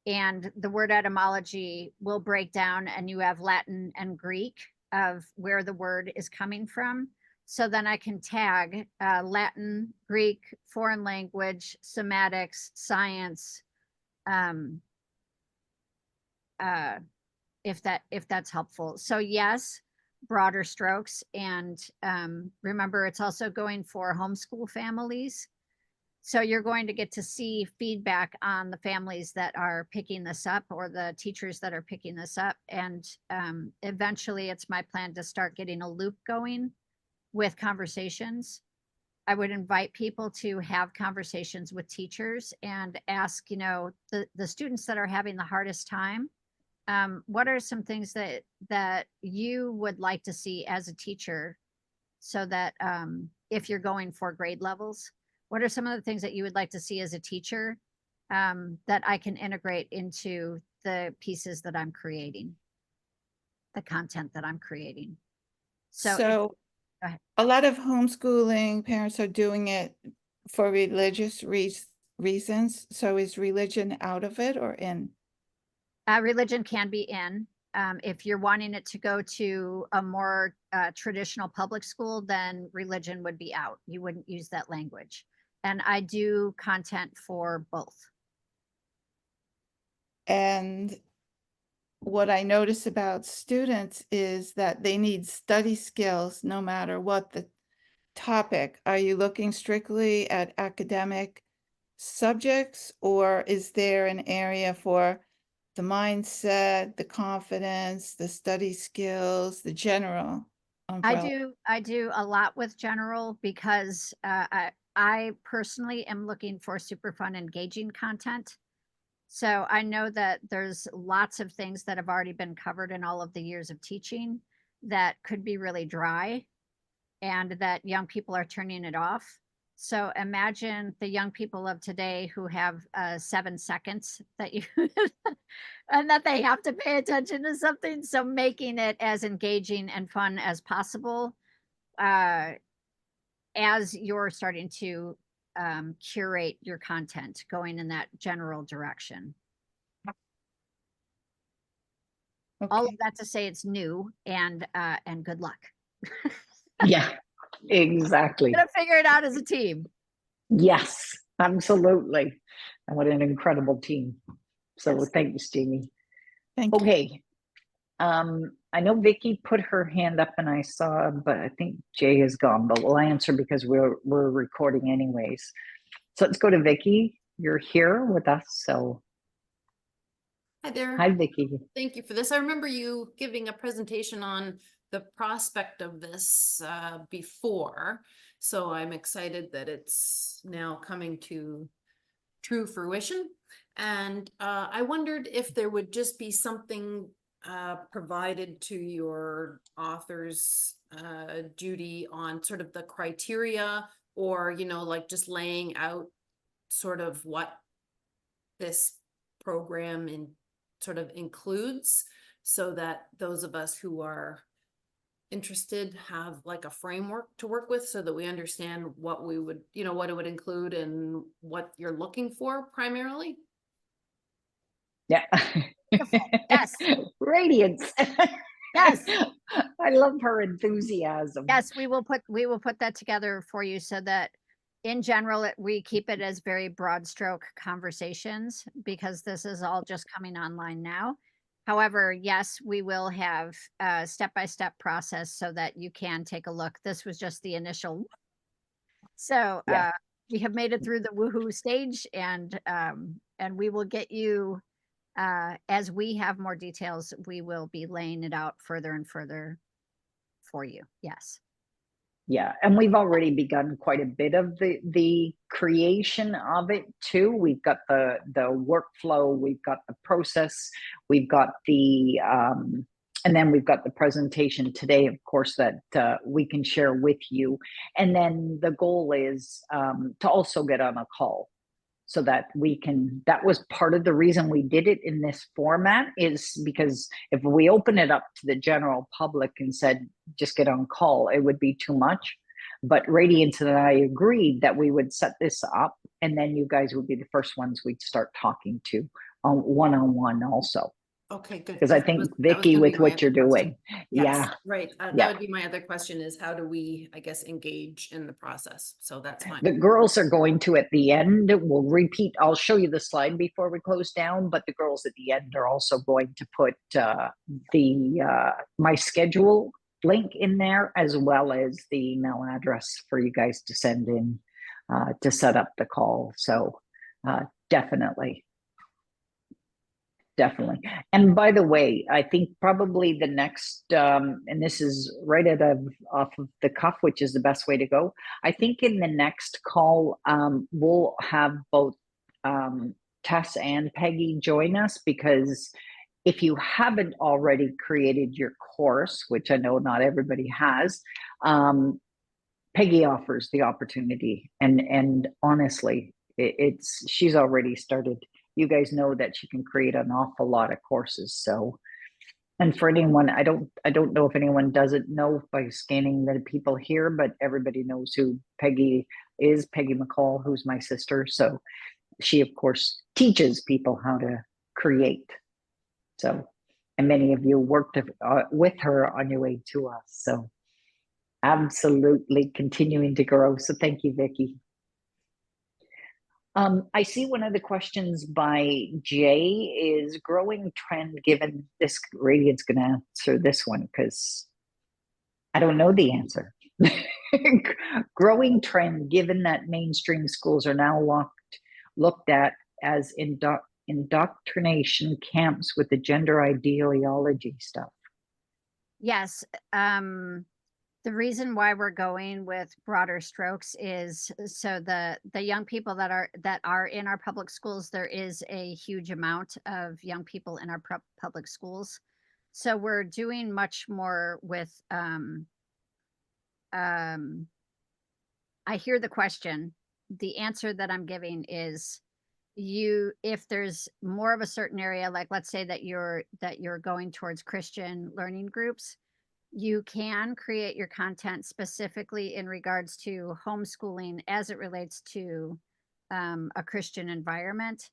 [SPEAKER 3] And the word etymology will break down, and you have Latin and Greek of where the word is coming from. So then I can tag Latin, Greek, foreign language, semantics, science, if that's helpful. So yes, broader strokes. And remember, it's also going for homeschool families. So you're going to get to see feedback on the families that are picking this up, or the teachers that are picking this up. And eventually it's my plan to start getting a loop going with conversations I would invite people to have conversations with teachers and ask, the students that are having the hardest time, what are some things that you would like to see as a teacher, so that if you're going for grade levels, what are some of the things that you would like to see as a teacher, that I can integrate into the pieces that I'm creating, the content that I'm creating? So
[SPEAKER 4] So
[SPEAKER 3] go ahead.
[SPEAKER 4] a lot of homeschooling parents are doing it for religious reasons. So is religion out of it or in?
[SPEAKER 3] Religion can be in. If you're wanting it to go to a more traditional public school, then religion would be out. You wouldn't use that language. And I do content for both.
[SPEAKER 4] And what I notice about students is that they need study skills no matter what the topic. Are you looking strictly at academic subjects, or is there an area for the mindset, the confidence, the study skills, the general umbrella?
[SPEAKER 3] I do a lot with general, because I personally am looking for super fun, engaging content. So I know that there's lots of things that have already been covered in all of the years of teaching that could be really dry, and that young people are turning it off. So imagine the young people of today who have 7 seconds that you and that they have to pay attention to something. So making it as engaging and fun as possible, uh, as you're starting to curate your content, going in that general direction. All of
[SPEAKER 4] Okay.
[SPEAKER 3] that to say, it's new, and good luck.
[SPEAKER 1] Yeah, exactly.
[SPEAKER 3] Gonna figure it out as a team.
[SPEAKER 1] Yes, absolutely. And what an incredible team. So
[SPEAKER 3] Yes.
[SPEAKER 1] thanks, Jamie.
[SPEAKER 4] Thank you.
[SPEAKER 1] Okay. I know Vicky put her hand up and I saw, but I think Jay is gone, but we'll answer because we're recording anyways. So let's go to Vicky. You're here with us. So
[SPEAKER 5] Hi there.
[SPEAKER 1] hi, Vicky.
[SPEAKER 5] Thank you for this. I remember you giving a presentation on the prospect of this before. So I'm excited that it's now coming to true fruition. And I wondered if there would just be something provided to your author's duty on sort of the criteria, or, like just laying out sort of what this program sort of includes, so that those of us who are interested have like a framework to work with, so that we understand what we would, what it would include and what you're looking for primarily.
[SPEAKER 1] Yeah.
[SPEAKER 3] Yes.
[SPEAKER 1] Radiance.
[SPEAKER 3] Yes.
[SPEAKER 1] I love her enthusiasm.
[SPEAKER 3] Yes, we will put that together for you, so that in general, we keep it as very broad stroke conversations, because this is all just coming online now. However, yes, we will have a step-by-step process so that you can take a look. This was just the initial. So
[SPEAKER 1] Yeah.
[SPEAKER 3] we have made it through the woohoo stage, and we will get you, as we have more details, we will be laying it out further and further for you. Yes.
[SPEAKER 1] Yeah, and we've already begun quite a bit of the creation of it too. We've got the workflow, we've got the process, we've got the and then we've got the presentation today, of course, that we can share with you. And then the goal is to also get on a call, so that we can, that was part of the reason we did it in this format, is because if we open it up to the general public and said, just get on call, it would be too much. But Radiance and I agreed that we would set this up, and then you guys would be the first ones we'd start talking to on one-on-one also.
[SPEAKER 5] Okay, good.
[SPEAKER 1] Because I think, Vicky, with what you're doing.
[SPEAKER 5] Yes,
[SPEAKER 1] Yeah.
[SPEAKER 5] right. That
[SPEAKER 1] Yeah.
[SPEAKER 5] would be my other question, is how do we, I guess, engage in the process? So that's fine.
[SPEAKER 1] The girls are going to, at the end, we'll repeat, I'll show you the slide before we close down, but the girls at the end are also going to put my schedule link in there, as well as the email address for you guys to send in to set up the call. So definitely. definitely. And by the way, I think probably the next, and this is right off of the cuff, which is the best way to go. I think in the next call, we'll have both Tess and Peggy join us, because if you haven't already created your course, which I know not everybody has, Peggy offers the opportunity, and honestly, she's already started. You guys know that she can create an awful lot of courses. So, and for anyone, I don't know if anyone doesn't know by scanning the people here, but everybody knows who Peggy is. Peggy McCall, who's my sister. So she, of course, teaches people how to create. So, and many of you worked with her on your way to us. So absolutely continuing to grow. So thank you, Vicki. I see one of the questions by Jay is growing trend, given this. Radiant's going to answer this one because I don't know the answer. Growing trend, given that mainstream schools are now looked at as indoctrination camps with the gender ideology stuff.
[SPEAKER 3] Yes. The reason why we're going with broader strokes is so the young people that are in our public schools, there is a huge amount of young people in our public schools. So we're doing much more with, I hear the question. The answer that I'm giving is if there's more of a certain area, like let's say that you're going towards Christian learning groups, you can create your content specifically in regards to homeschooling as it relates to a Christian environment.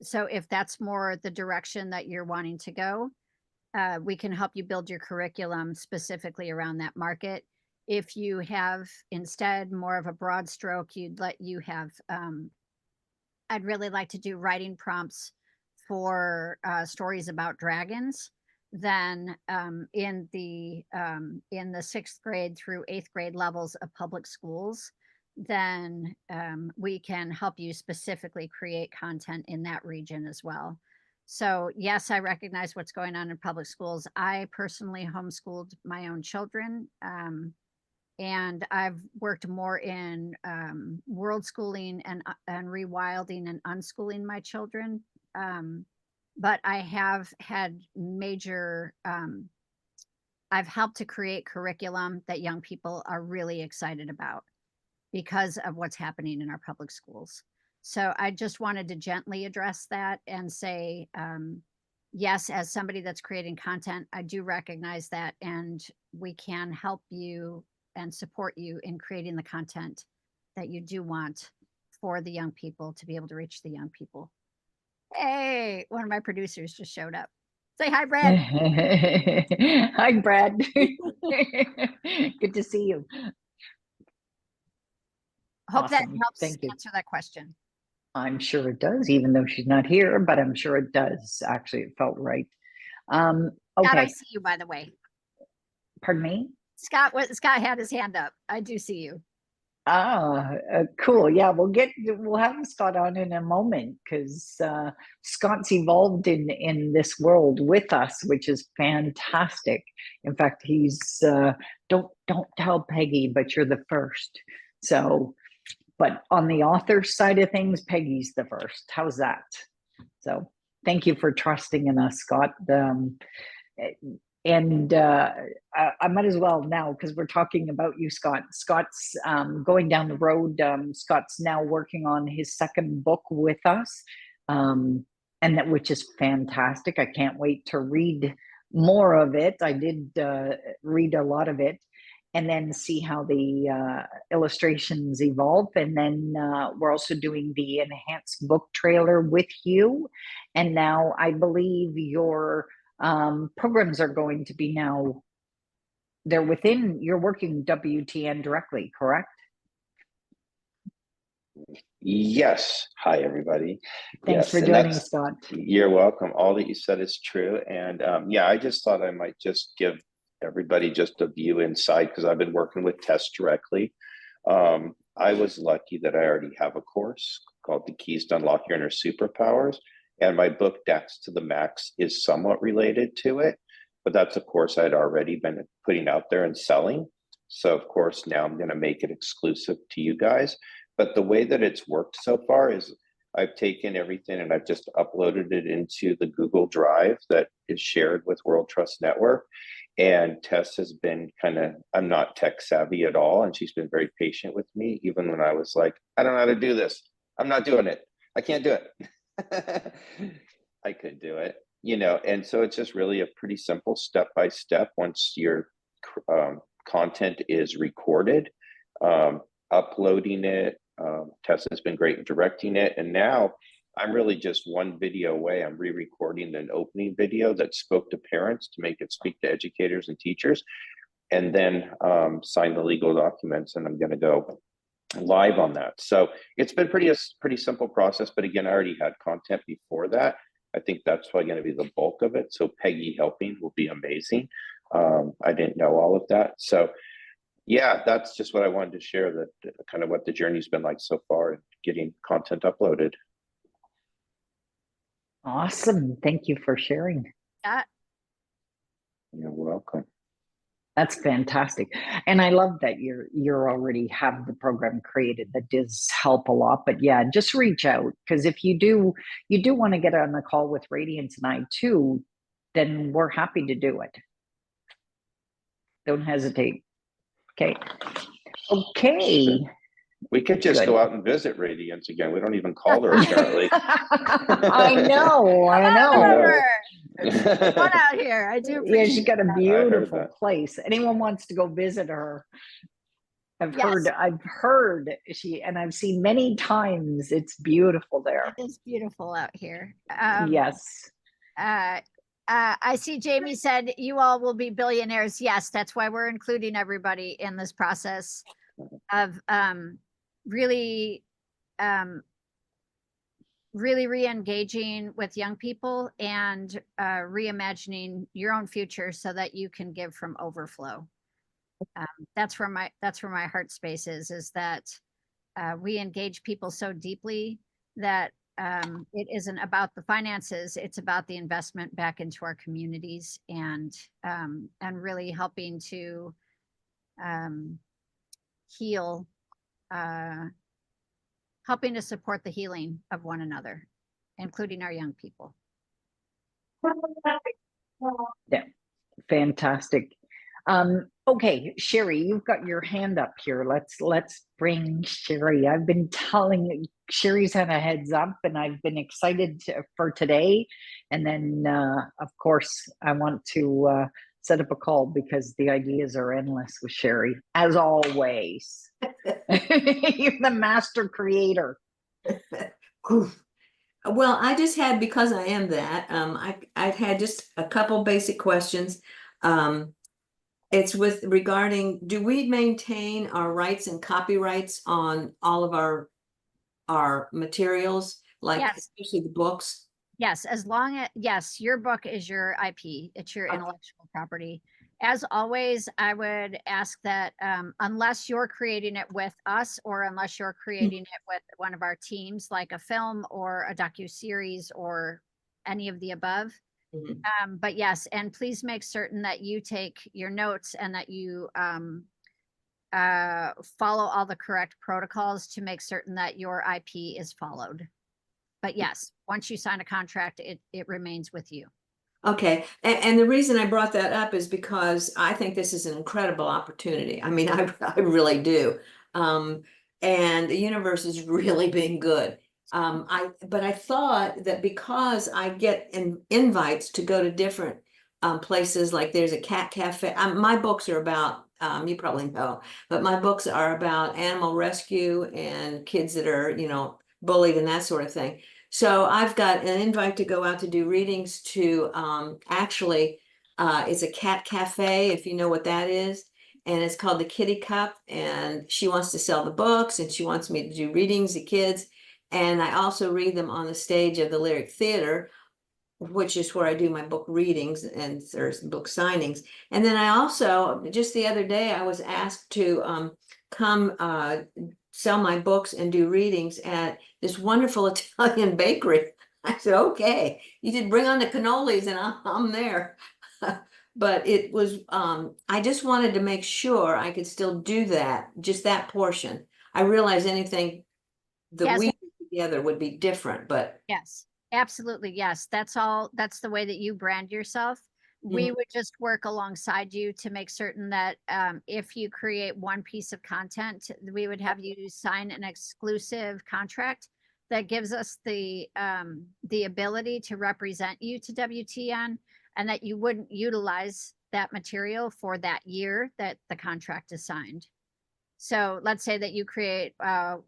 [SPEAKER 3] So if that's more the direction that you're wanting to go, we can help you build your curriculum specifically around that market. If you have instead more of a broad stroke, I'd really like to do writing prompts for stories about dragons. Then in the 6th grade through 8th grade levels of public schools, then we can help you specifically create content in that region as well. So yes, I recognize what's going on in public schools. I personally homeschooled my own children, and I've worked more in world schooling and rewilding and unschooling my children. But I have had major, I've helped to create curriculum that young people are really excited about because of what's happening in our public schools. So I just wanted to gently address that and say, yes, as somebody that's creating content, I do recognize that, and we can help you and support you in creating the content that you do want for the young people to be able to reach the young people. Hey, one of my producers just showed up. Say hi, Brad.
[SPEAKER 1] Hi, Brad. Good to see you.
[SPEAKER 3] Hope that
[SPEAKER 1] Awesome.
[SPEAKER 3] helps
[SPEAKER 1] Thank you.
[SPEAKER 3] answer that question.
[SPEAKER 1] I'm sure it does, even though she's not here, but I'm sure it does. Actually, it felt right.
[SPEAKER 3] Scott, I
[SPEAKER 1] Okay.
[SPEAKER 3] see you, by the way.
[SPEAKER 1] Pardon me?
[SPEAKER 3] Scott had his hand up. I do see you.
[SPEAKER 1] Cool. Yeah, we'll have Scott on in a moment, because Scott's evolved in this world with us, which is fantastic. In fact, he's don't tell Peggy, but you're the first. So, but on the author side of things, Peggy's the first. How's that? So thank you for trusting in us, Scott. And I might as well now, because we're talking about you, Scott. Scott's going down the road. Scott's now working on his second book with us, and which is fantastic. I can't wait to read more of it. I did read a lot of it, and then see how the illustrations evolve. And then we're also doing the enhanced book trailer with you. And now I believe your programs are going to be now, you're working WTN directly, correct?
[SPEAKER 6] Yes. Hi, everybody.
[SPEAKER 1] Thanks for joining, Scott.
[SPEAKER 6] You're welcome. All that you said is true. And yeah, I just thought I might just give everybody just a view inside, because I've been working with Tess directly. I was lucky that I already have a course called The Keys to Unlock Your Inner Superpowers. And my book, Dax to the Max, is somewhat related to it, but that's a course I'd already been putting out there and selling. So of course, now I'm going to make it exclusive to you guys. But the way that it's worked so far is I've taken everything and I've just uploaded it into the Google Drive that is shared with World Trust Network. And Tess has been I'm not tech savvy at all. And she's been very patient with me, even when I was like, I don't know how to do this. I'm not doing it. I can't do it. I could do it, and so it's just really a pretty simple step-by-step. Once your content is recorded, uploading it. Tessa's been great in directing it. And now I'm really just one video away. I'm re-recording an opening video that spoke to parents to make it speak to educators and teachers, and then sign the legal documents. And I'm going to go live on that. So it's been pretty simple process. But again, I already had content before that. I think that's probably going to be the bulk of it. So Peggy helping will be amazing. I didn't know all of that. So yeah, that's just what I wanted to share, that kind of what the journey's been like so far in getting content uploaded.
[SPEAKER 1] Awesome. Thank you for sharing.
[SPEAKER 6] You're welcome.
[SPEAKER 1] That's fantastic. And I love that you're already have the program created. That does help a lot. But yeah, just reach out, because if you do want to get on the call with Radiance and I too, then we're happy to do it. Don't hesitate. Okay.
[SPEAKER 6] We could just go out and visit Radiance again. We don't even call her apparently.
[SPEAKER 1] I know.
[SPEAKER 3] Come on out here. I do
[SPEAKER 1] Yeah,
[SPEAKER 3] appreciate
[SPEAKER 1] she's got a
[SPEAKER 3] that.
[SPEAKER 1] beautiful place. Anyone wants to go visit her? I've heard and I've seen many times. It's beautiful there.
[SPEAKER 3] It is beautiful out here.
[SPEAKER 1] Yes.
[SPEAKER 3] I see Jamie said you all will be billionaires. Yes, that's why we're including everybody in this process of really re-engaging with young people and reimagining your own future so that you can give from overflow. That's where my heart space is that we engage people so deeply that it isn't about the finances, it's about the investment back into our communities and really helping to heal, helping to support the healing of one another, including our young people.
[SPEAKER 1] Yeah, fantastic. Okay, Sherry, you've got your hand up here. Let's bring Sherry. I've been telling you, Sherry's had a heads up, and I've been excited for today. And then, of course, I want to set up a call because the ideas are endless with Sherry, as always. You're the master creator.
[SPEAKER 7] Well, I just had, because I am that, I've had just a couple basic questions. It's regarding, do we maintain our rights and copyrights on all of our materials, like especially the books?
[SPEAKER 3] Yes, as long as, yes, your book is your IP, it's your intellectual property. As always, I would ask that unless you're creating it with us or unless you're creating it with one of our teams, like a film or a docuseries or any of the above. But yes, and please make certain that you take your notes and that you follow all the correct protocols to make certain that your IP is followed. But yes, once you sign a contract, it remains with you.
[SPEAKER 7] Okay, and the reason I brought that up is because I think this is an incredible opportunity. I mean, I really do. And the universe is really being good. But I thought that because I get invites to go to different places, like there's a cat cafe. My books are about, you probably know, but my books are about animal rescue and kids that are, bullied and that sort of thing. So I've got an invite to go out to do readings to actually, it's a cat cafe, if you know what that is. And it's called the Kitty Cup. And she wants to sell the books and she wants me to do readings to kids. And I also read them on the stage of the Lyric Theater, which is where I do my book readings and there's book signings. And then I also, just the other day, I was asked to come sell my books and do readings at this wonderful Italian bakery. I said, okay, you did bring on the cannolis and I'm there. But it was, I just wanted to make sure I could still do that, just that portion. I realize anything the
[SPEAKER 3] Yes.
[SPEAKER 7] week together would be different, but
[SPEAKER 3] Yes, absolutely. Yes, that's all. That's the way that you brand yourself. We would just work alongside you to make certain that if you create one piece of content, we would have you sign an exclusive contract that gives us the ability to represent you to WTN, and that you wouldn't utilize that material for that year that the contract is signed. So let's say that you create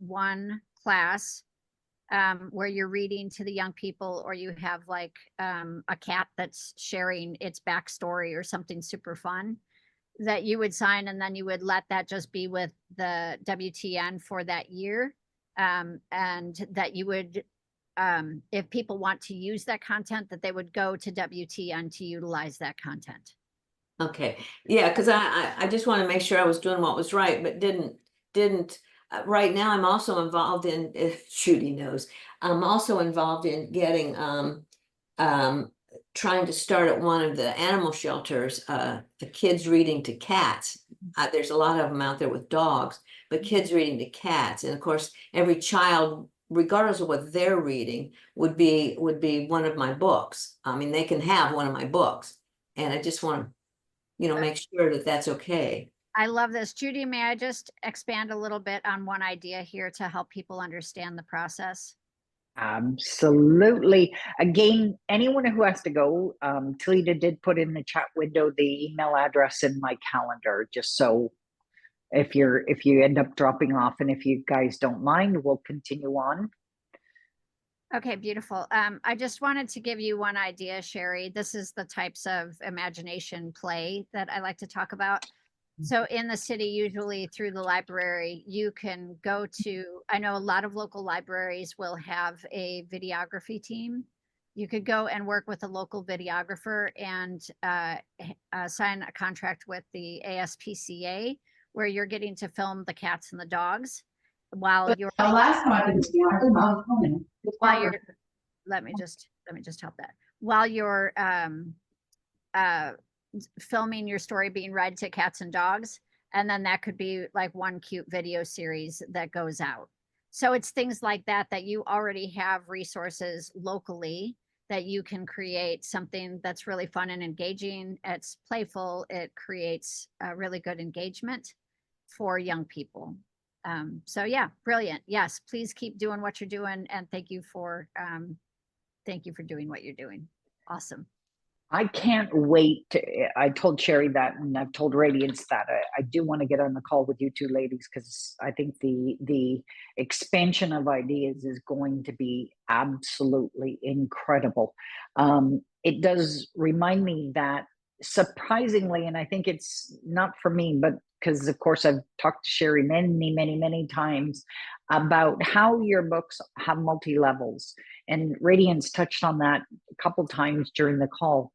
[SPEAKER 3] one class where you're reading to the young people, or you have like a cat that's sharing its backstory or something super fun, that you would sign, and then you would let that just be with the WTN for that year. And that you would, if people want to use that content, that they would go to WTN to utilize that content.
[SPEAKER 7] okay, yeah, because I just want to make sure I was doing what was right, but didn't. Right now, I'm also involved in, Judy knows, I'm also involved in getting, trying to start at one of the animal shelters, the kids reading to cats. There's a lot of them out there with dogs, but kids reading to cats. And of course, every child, regardless of what they're reading, would be one of my books. I mean, they can have one of my books. And I just want to, make sure that that's okay.
[SPEAKER 3] I love this. Judy, may I just expand a little bit on one idea here to help people understand the process?
[SPEAKER 1] Absolutely. Again, anyone who has to go, Talita did put in the chat window the email address in my calendar, just so if you end up dropping off, and if you guys don't mind, we'll continue on.
[SPEAKER 3] Okay, beautiful. I just wanted to give you one idea, Sherry. This is the types of imagination play that I like to talk about. So in the city, usually through the library, you can go to, I know a lot of local libraries will have a videography team. You could go and work with a local videographer and sign a contract with the ASPCA, where you're getting to film the cats and the dogs while you're, let me just help that. While you're filming your story being read to cats and dogs, and then that could be like one cute video series that goes out. So it's things like that you already have resources locally that you can create something that's really fun and engaging. It's playful. It creates a really good engagement for young people. So yeah, brilliant. Yes, please keep doing what you're doing, and thank you for doing what you're doing. Awesome.
[SPEAKER 1] I can't wait I told Sherry that, and I've told Radiance that I do want to get on the call with you two ladies, because I think the expansion of ideas is going to be absolutely incredible. It does remind me that, surprisingly, and I think it's not for me, but because of course I've talked to Sherry many times about how your books have multi-levels, and Radiance touched on that a couple times during the call.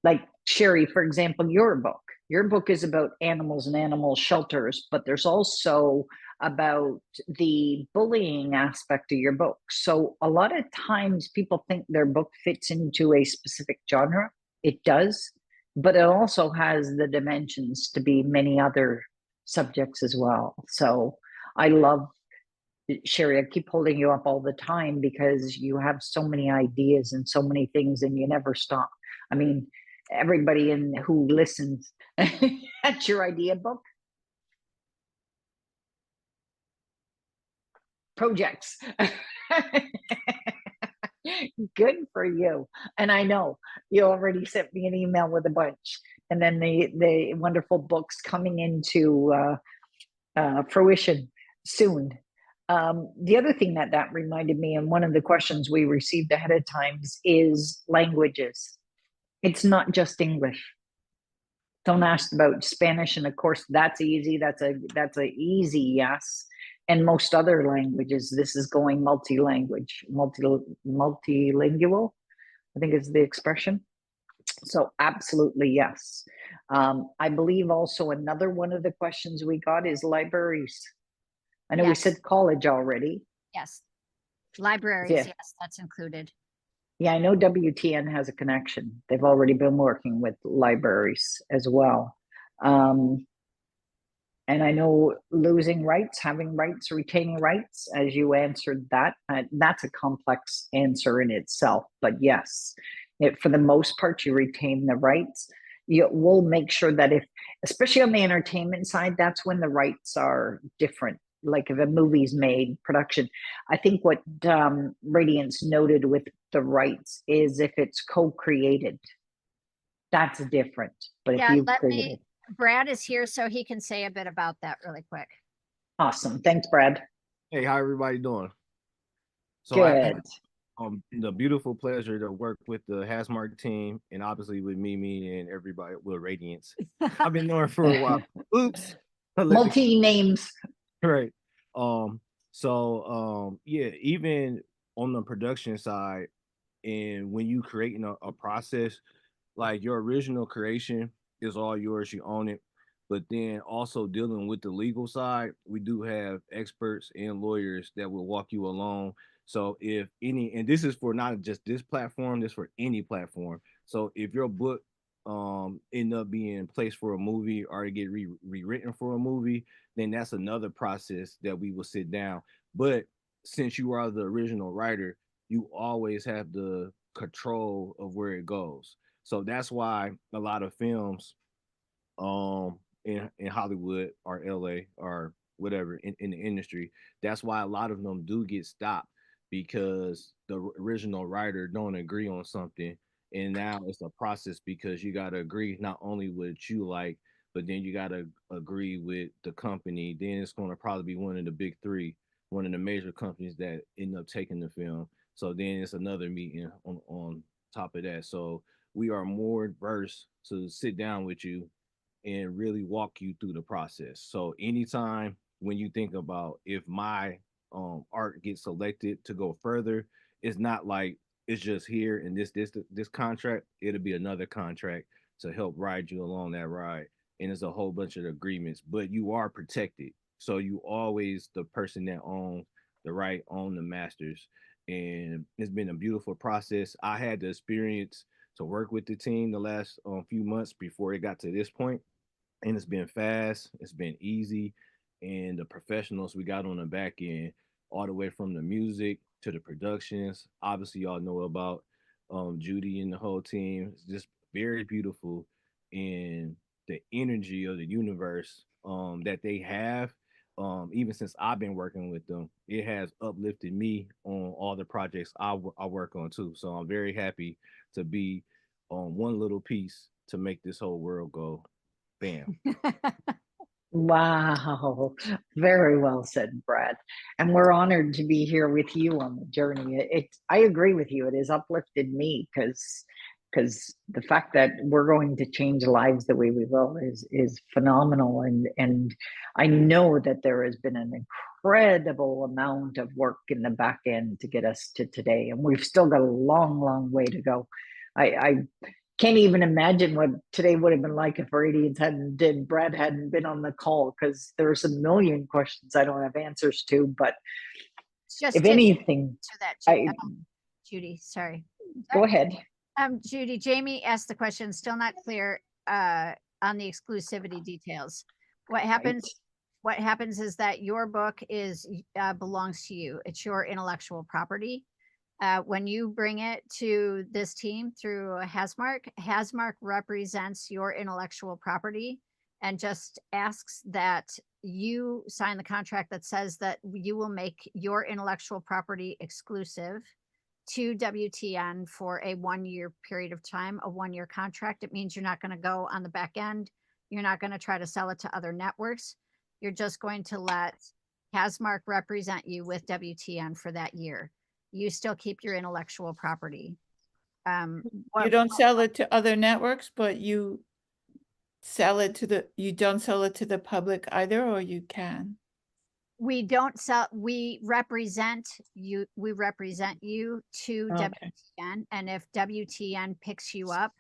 [SPEAKER 1] Like Sherry, for example, your book is about animals and animal shelters, but there's also about the bullying aspect of your book. So a lot of times people think their book fits into a specific genre. It does, but it also has the dimensions to be many other subjects as well. So I love, Sherry, I keep holding you up all the time because you have so many ideas and so many things, and you never stop. I mean, everybody who listens at your idea book projects. Good for you. And I know you already sent me an email with a bunch, and then the wonderful books coming into fruition soon. The other thing that reminded me, and one of the questions we received ahead of times, is languages. It's not just English. Don't ask about Spanish, and of course that's easy. That's a easy yes. And most other languages, this is going multi-language, multilingual, I think is the expression. So absolutely yes. I believe also another one of the questions we got is libraries. I know we
[SPEAKER 3] Yes.
[SPEAKER 1] said college already.
[SPEAKER 3] Yes. Libraries,
[SPEAKER 1] Yeah.
[SPEAKER 3] yes, that's included.
[SPEAKER 1] Yeah, I know WTN has a connection. They've already been working with libraries as well. And I know losing rights, having rights, retaining rights, as you answered that, that's a complex answer in itself. But yes, for the most part, you retain the rights. You will make sure that if, especially on the entertainment side, that's when the rights are different. Like if a movie's made, production. I think what Radiance noted with the rights is if it's co-created, that's different. But if
[SPEAKER 3] Yeah,
[SPEAKER 1] you've
[SPEAKER 3] let me,
[SPEAKER 1] created,
[SPEAKER 3] Brad is here, so he can say a bit about that really quick.
[SPEAKER 1] awesome. Thanks, Brad.
[SPEAKER 8] Hey, how everybody doing? So I had
[SPEAKER 1] Good.
[SPEAKER 8] the beautiful pleasure to work with the Hasmark team and obviously with Mimi and everybody with Radiance. I've been knowing for a while. Oops.
[SPEAKER 1] Multi names.
[SPEAKER 8] Right. Yeah, even on the production side, and when you creating a process, like your original creation is all yours, you own it. But then also dealing with the legal side, we do have experts and lawyers that will walk you along. So if any, and this is for not just this platform, this for any platform. So if your book end up being placed for a movie or to get rewritten for a movie, then that's another process that we will sit down. But since you are the original writer, you always have the control of where it goes. So that's why a lot of films in Hollywood or LA or whatever in the industry, that's why a lot of them do get stopped because the original writer don't agree on something. And now it's a process because you got to agree not only what you like, but then you got to agree with the company. Then it's going to probably be one of the big three, one of the major companies that end up taking the film. So then it's another meeting on top of that. So we are more versed to sit down with you and really walk you through the process. So anytime when you think about if my art gets selected to go further, it's not like it's just here in this contract. It'll be another contract to help ride you along that ride, and it's a whole bunch of agreements. But you are protected, so you always the person that owns the right, own the masters, and it's been a beautiful process. I had the experience to work with the team the last few months before it got to this point, and it's been fast, it's been easy, and the professionals we got on the back end, all the way from the music to the productions. Obviously, y'all know about Judy and the whole team. It's just very beautiful, and the energy of the universe that they have. Even since I've been working with them, it has uplifted me on all the projects I work on too. So I'm very happy to be on one little piece to make this whole world go bam.
[SPEAKER 1] Wow. Very well said, Brad. And we're honored to be here with you on the journey. I agree with you. It has uplifted me because the fact that we're going to change lives the way we will is phenomenal. And I know that there has been an incredible amount of work in the back end to get us to today. And we've still got a long, long way to go. I can't even imagine what today would have been like if Radiance Brad hadn't been on the call, because there's a million questions I don't have answers to. But
[SPEAKER 3] Just
[SPEAKER 1] if
[SPEAKER 3] to
[SPEAKER 1] anything,
[SPEAKER 3] to that, Judy, sorry.
[SPEAKER 1] Go ahead.
[SPEAKER 3] Judy, Jamie asked the question, still not clear on the exclusivity details. What happens?
[SPEAKER 1] Right.
[SPEAKER 3] What happens is that your book is belongs to you. It's your intellectual property. When you bring it to this team through Hasmark represents your intellectual property and just asks that you sign the contract that says that you will make your intellectual property exclusive to WTN for a 1-year period of time, a 1-year contract. It means you're not going to go on the back end. You're not going to try to sell it to other networks. You're just going to let Hasmark represent you with WTN for that year. You still keep your intellectual property.
[SPEAKER 4] You don't sell it to other networks, but you don't sell it to the public either, or you can?
[SPEAKER 3] We don't sell, we represent you to
[SPEAKER 4] Okay.
[SPEAKER 3] WTN. And if WTN picks you up,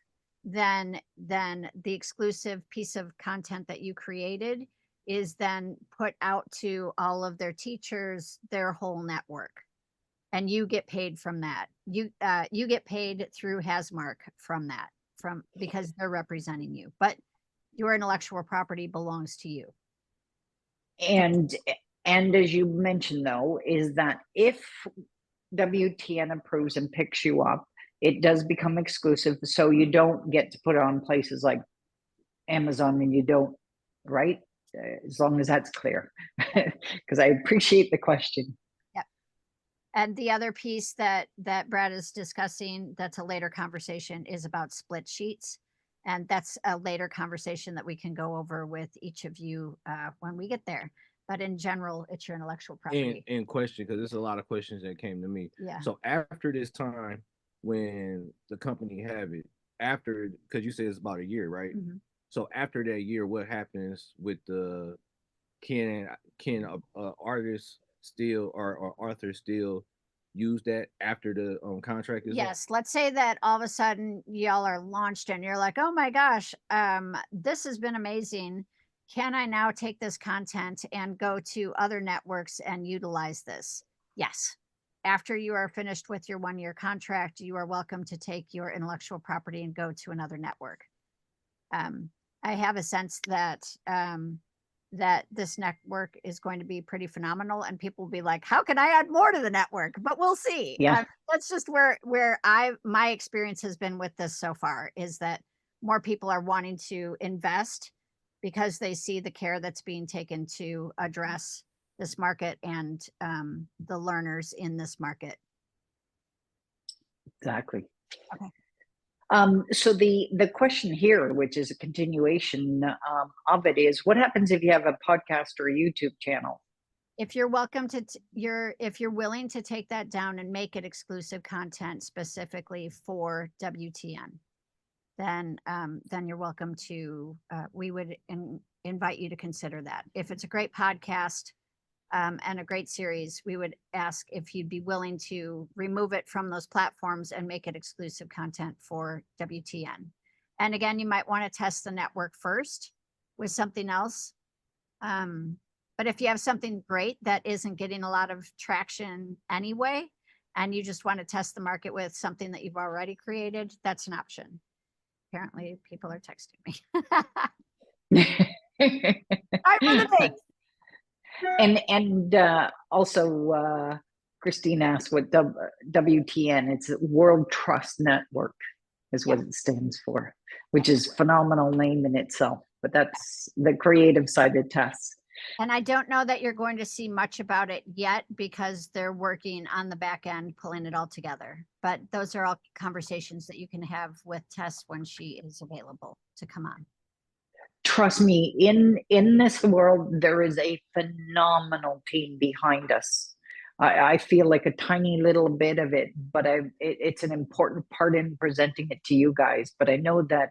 [SPEAKER 3] then the exclusive piece of content that you created is then put out to all of their teachers, their whole network. and you get paid from that. You get paid through Hasmark from that, because they're representing you, but your intellectual property belongs to you.
[SPEAKER 1] And as you mentioned, though, is that if WTN approves and picks you up, it does become exclusive, so you don't get to put it on places like Amazon, and you don't, right? As long as that's clear, because I appreciate the question.
[SPEAKER 3] Yep. And the other piece that Brad is discussing, that's a later conversation, is about split sheets. And that's a later conversation that we can go over with each of you when we get there. But in general, it's your intellectual property.
[SPEAKER 8] In question, because there's a lot of questions that came to me.
[SPEAKER 3] Yeah.
[SPEAKER 8] So after this time, when the company have it, after, because you said it's about a year, right?
[SPEAKER 3] Mhm.
[SPEAKER 8] So after that year, what happens with the can artists still or authors still use that after the contract is up?
[SPEAKER 3] Yes, let's say that all of a sudden y'all are launched and you're like, oh my gosh, this has been amazing. Can I now take this content and go to other networks and utilize this? Yes. After you are finished with your 1-year contract, you are welcome to take your intellectual property and go to another network. I have a sense that that this network is going to be pretty phenomenal, and people will be like, how can I add more to the network? But we'll see.
[SPEAKER 1] Yeah.
[SPEAKER 3] That's just where my experience has been with this so far, is that more people are wanting to invest because they see the care that's being taken to address this market and the learners in this market.
[SPEAKER 1] Exactly.
[SPEAKER 3] Okay.
[SPEAKER 1] So the question here, which is a continuation of it, is what happens if you have a podcast or a YouTube channel?
[SPEAKER 3] If you're welcome to, if you're willing to take that down and make it exclusive content specifically for WTN, then you're welcome to. We would invite you to consider that. If it's a great podcast and a great series, we would ask if you'd be willing to remove it from those platforms and make it exclusive content for WTN. And again, you might want to test the network first with something else. But if you have something great that isn't getting a lot of traction anyway, and you just want to test the market with something that you've already created, that's an option. Apparently people are texting me. Time for the thing.
[SPEAKER 1] And also Christine asked what WTN, it's World Trust Network is what it stands for, which is a phenomenal name in itself, but that's the creative side of Tess.
[SPEAKER 3] And I don't know that you're going to see much about it yet because they're working on the back end, pulling it all together. But those are all conversations that you can have with Tess when she is available to come on.
[SPEAKER 1] Trust me, in this world, there is a phenomenal team behind us. I feel like a tiny little bit of it, but it's an important part in presenting it to you guys. But I know that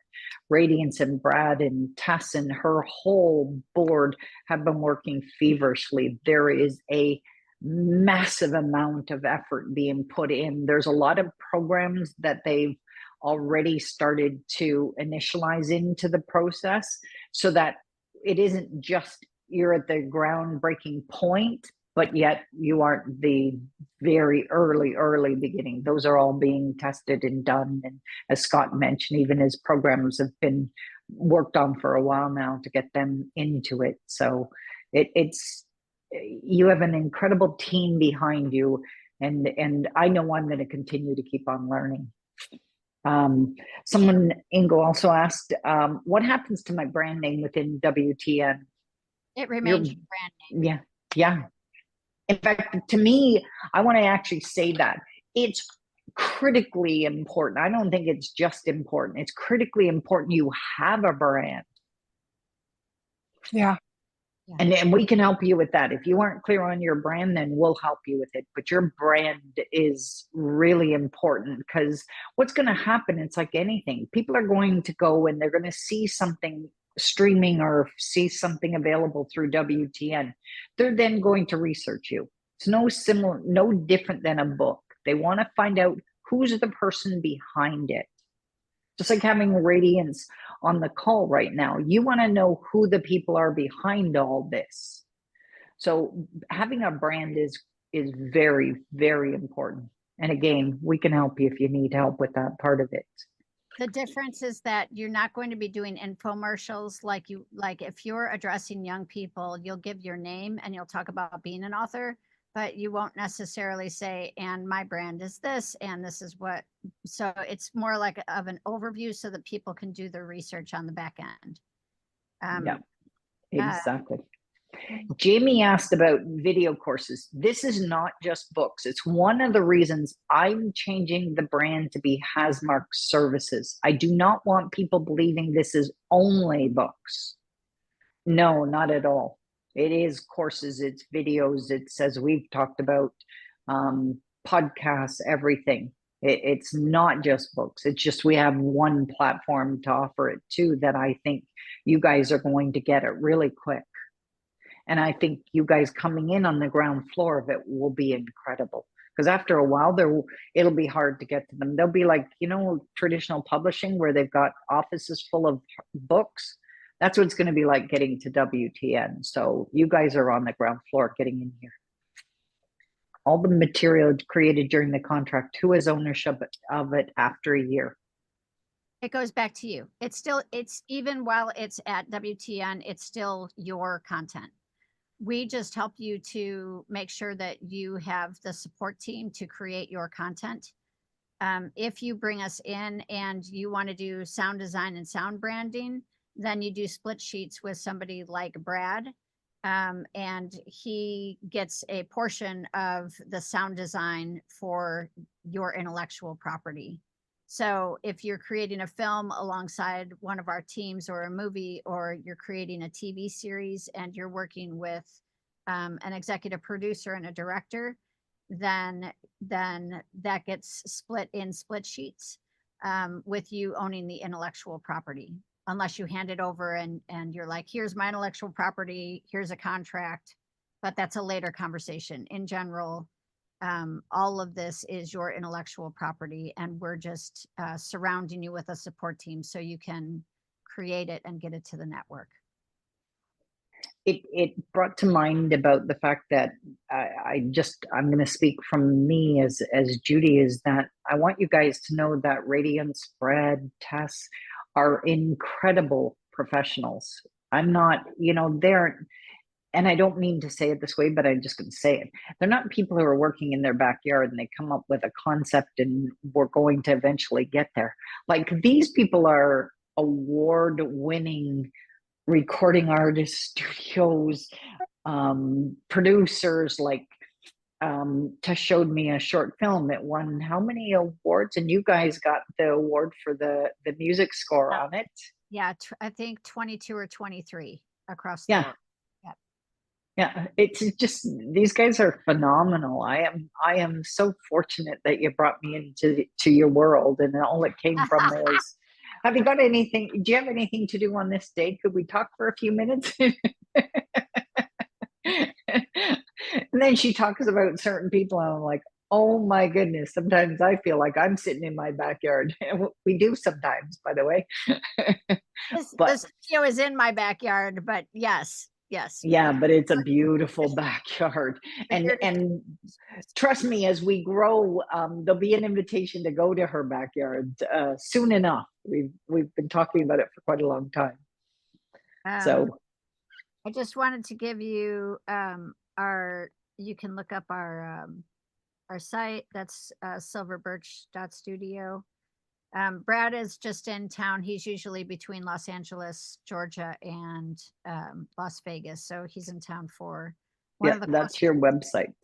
[SPEAKER 1] Radiance and Brad and Tess and her whole board have been working feverishly. There is a massive amount of effort being put in. There's a lot of programs that they've already started to initialize into the process, so that it isn't just you're at the groundbreaking point, but yet you aren't the very early beginning. Those are all being tested and done. And as Scott mentioned, even his programs have been worked on for a while now to get them into it. So it's you have an incredible team behind you, and I know I'm going to continue to keep on learning. Someone, Ingo, also asked, what happens to my brand name within WTN?
[SPEAKER 3] It remains your brand name.
[SPEAKER 1] Yeah. In fact, to me, I want to actually say that it's critically important. I don't think it's just important. It's critically important you have a brand.
[SPEAKER 9] Yeah.
[SPEAKER 1] And we can help you with that. If you aren't clear on your brand, then we'll help you with it. But your brand is really important, because what's going to happen, it's like anything. People are going to go and they're going to see something streaming or see something available through WTN. They're then going to research you. It's no different than a book. They want to find out who's the person behind it. Just like having Radiance on the call right now, you want to know who the people are behind all this. So having a brand is is very, very important. And again, we can help you if you need help with that part of it.
[SPEAKER 3] The difference is that you're not going to be doing infomercials like if you're addressing young people, you'll give your name and you'll talk about being an author, but you won't necessarily say, and my brand is this, and this is what. So it's more like of an overview so that people can do their research on the back end.
[SPEAKER 1] Yeah, exactly. Jamie asked about video courses. This is not just books. It's one of the reasons I'm changing the brand to be Hasmark Services. I do not want people believing this is only books. No, not at all. It is courses, it's videos, it's, as we've talked about, podcasts, everything. It's not just books. It's just we have one platform to offer it to that I think you guys are going to get it really quick. And I think you guys coming in on the ground floor of it will be incredible. Because after a while, it'll be hard to get to them. They'll be like, traditional publishing where they've got offices full of books. That's what it's going to be like getting to WTN. So you guys are on the ground floor getting in here. All the material created during the contract, who has ownership of it after a year?
[SPEAKER 3] It goes back to you. It's even while it's at WTN, it's still your content. We just help you to make sure that you have the support team to create your content. If you bring us in and you want to do sound design and sound branding, then you do split sheets with somebody like Brad. And he gets a portion of the sound design for your intellectual property. So if you're creating a film alongside one of our teams or a movie, or you're creating a TV series and you're working with an executive producer and a director, then that gets split in split sheets with you owning the intellectual property, unless you hand it over and you're like, here's my intellectual property, here's a contract, but that's a later conversation. In general, all of this is your intellectual property, and we're just surrounding you with a support team so you can create it and get it to the network.
[SPEAKER 1] It brought to mind about the fact that I'm going to speak from me as Judy, is that I want you guys to know that Radiance, Brad, Tess are incredible professionals. I'm not, they're, and I don't mean to say it this way, but I'm just going to say it. They're not people who are working in their backyard and they come up with a concept and we're going to eventually get there. Like, these people are award-winning recording artists, studios, producers. Like, Tess showed me a short film. It won how many awards? And you guys got the award for the music score on it.
[SPEAKER 3] Yeah, I think 22 or 23 across the board.
[SPEAKER 1] Yeah, it's just, these guys are phenomenal. I am so fortunate that you brought me into your world, and all it came from is, have you got anything? Do you have anything to do on this day? Could we talk for a few minutes? And then she talks about certain people, and I'm like, oh my goodness. Sometimes I feel like I'm sitting in my backyard. We do sometimes, by the way.
[SPEAKER 3] This studio is in my backyard, but yes.
[SPEAKER 1] Yeah, but it's a beautiful backyard. And trust me, as we grow, there'll be an invitation to go to her backyard soon enough. We've been talking about it for quite a long time. So
[SPEAKER 3] I just wanted to give you you can look up our site. That's silverbirch.studio. Brad is just in town. He's usually between Los Angeles, Georgia, and Las Vegas. So he's in town for one of the.
[SPEAKER 1] That's your website.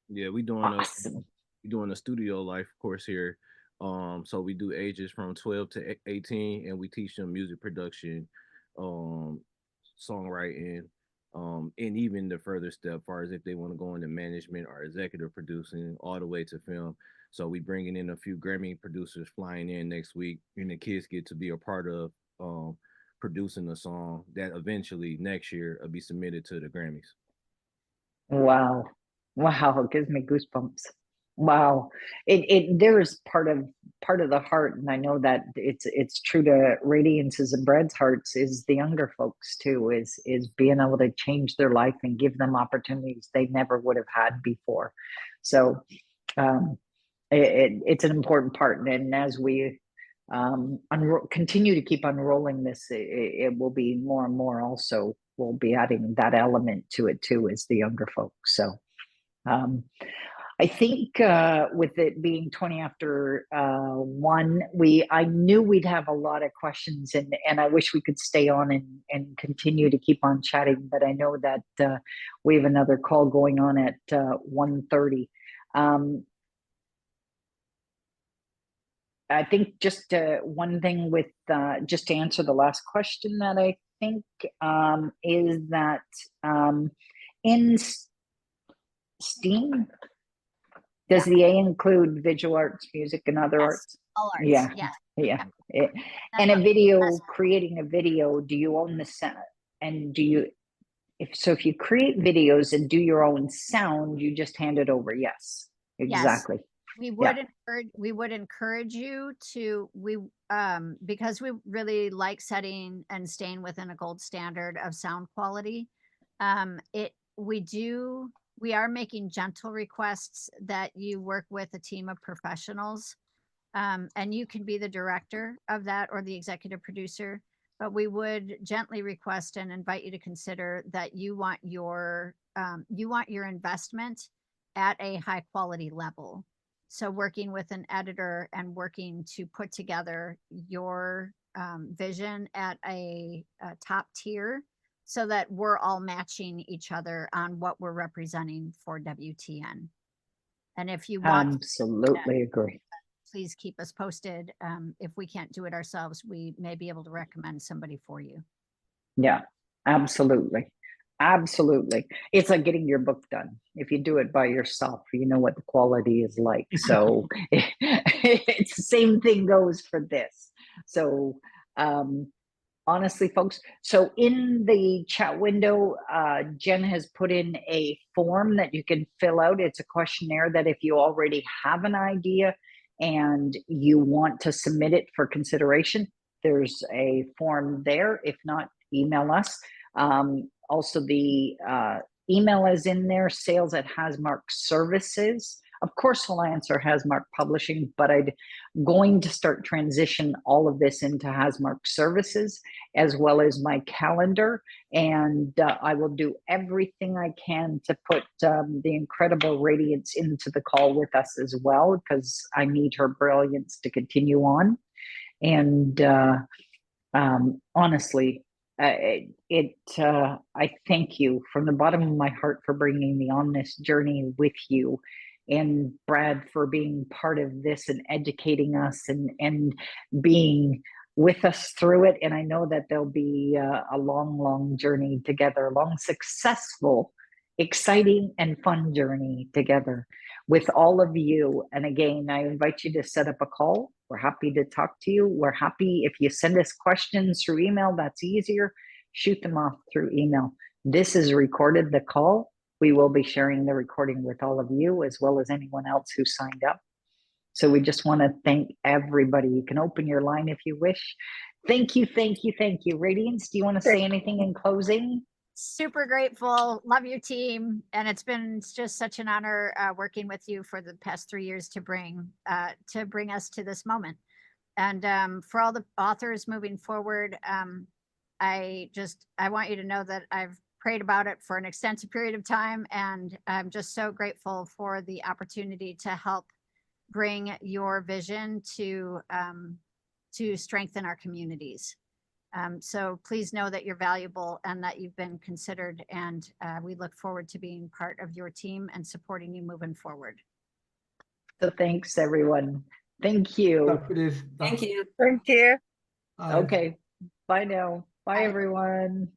[SPEAKER 8] Yeah, we doing a studio life course here. So we do ages from 12 to 18, and we teach them music production, songwriting, and even the further step, far as if they want to go into management or executive producing, all the way to film. So we bringing in a few Grammy producers flying in next week, and the kids get to be a part of producing a song that eventually next year will be submitted to the Grammys.
[SPEAKER 1] Wow, it gives me goosebumps. Wow. There's part of the heart, and I know that it's true to Radiance's and Brad's hearts, is the younger folks too, is being able to change their life and give them opportunities they never would have had before. So it's an important part, and as we continue to keep unrolling this, it will be more and more. Also, we'll be adding that element to it too, as the younger folks. So I think with it being 20 after 1, I knew we'd have a lot of questions, and I wish we could stay on and continue to keep on chatting, but I know that we have another call going on at 1:30. I think just one thing with just to answer the last question that I think is that in STEAM, does the A include visual arts, music, and other arts?
[SPEAKER 3] All arts.
[SPEAKER 1] Yeah.
[SPEAKER 3] Yeah.
[SPEAKER 1] And a video, creating a video, do you own the sound? And do you, if you create videos and do your own sound, you just hand it over? Yes, exactly.
[SPEAKER 3] We would encourage you to, because we really like setting and staying within a gold standard of sound quality. We are making gentle requests that you work with a team of professionals, and you can be the director of that or the executive producer, but we would gently request and invite you to consider that you want your investment at a high quality level. So working with an editor and working to put together your vision at a top tier, so that we're all matching each other on what we're representing for WTN. And if you want,
[SPEAKER 1] absolutely agree.
[SPEAKER 3] Please keep us posted. If we can't do it ourselves, we may be able to recommend somebody for you.
[SPEAKER 1] Yeah, absolutely. Absolutely. It's like getting your book done. If you do it by yourself, you know what the quality is like. So it's the same thing goes for this. So honestly, folks, so in the chat window, Jen has put in a form that you can fill out. It's a questionnaire that if you already have an idea and you want to submit it for consideration, there's a form there. If not, email us. Also, the email is in there, sales@Hasmark Services. Of course, we'll answer Hasmark Publishing, but I'm going to start transition all of this into Hasmark Services, as well as my calendar. And I will do everything I can to put the incredible Radiance into the call with us as well, because I need her brilliance to continue on. And honestly, I thank you from the bottom of my heart for bringing me on this journey with you, and Brad for being part of this and educating us and being with us through it. And I know that there'll be a long journey together, a long, successful, exciting, and fun journey together with all of you. And again, I invite you to set up a call. We're happy to talk to you. We're happy if you send us questions through email, that's easier. Shoot them off through email. This is recorded, the call. We will be sharing the recording with all of you, as well as anyone else who signed up. So we just want to thank everybody. You can open your line if you wish. Thank you, thank you, thank you. Radiance, do you want to say anything in closing?
[SPEAKER 3] Super grateful. Love your team. And it's been just such an honor working with you for the past 3 years to bring us to this moment. And for all the authors moving forward, I want you to know that I've prayed about it for an extensive period of time. And I'm just so grateful for the opportunity to help bring your vision to strengthen our communities. So please know that you're valuable and that you've been considered, and we look forward to being part of your team and supporting you moving forward.
[SPEAKER 1] So thanks, everyone. Thank you.
[SPEAKER 7] Thank you.
[SPEAKER 9] Thank you.
[SPEAKER 1] Okay. Bye now. Bye,
[SPEAKER 3] Bye.
[SPEAKER 1] everyone.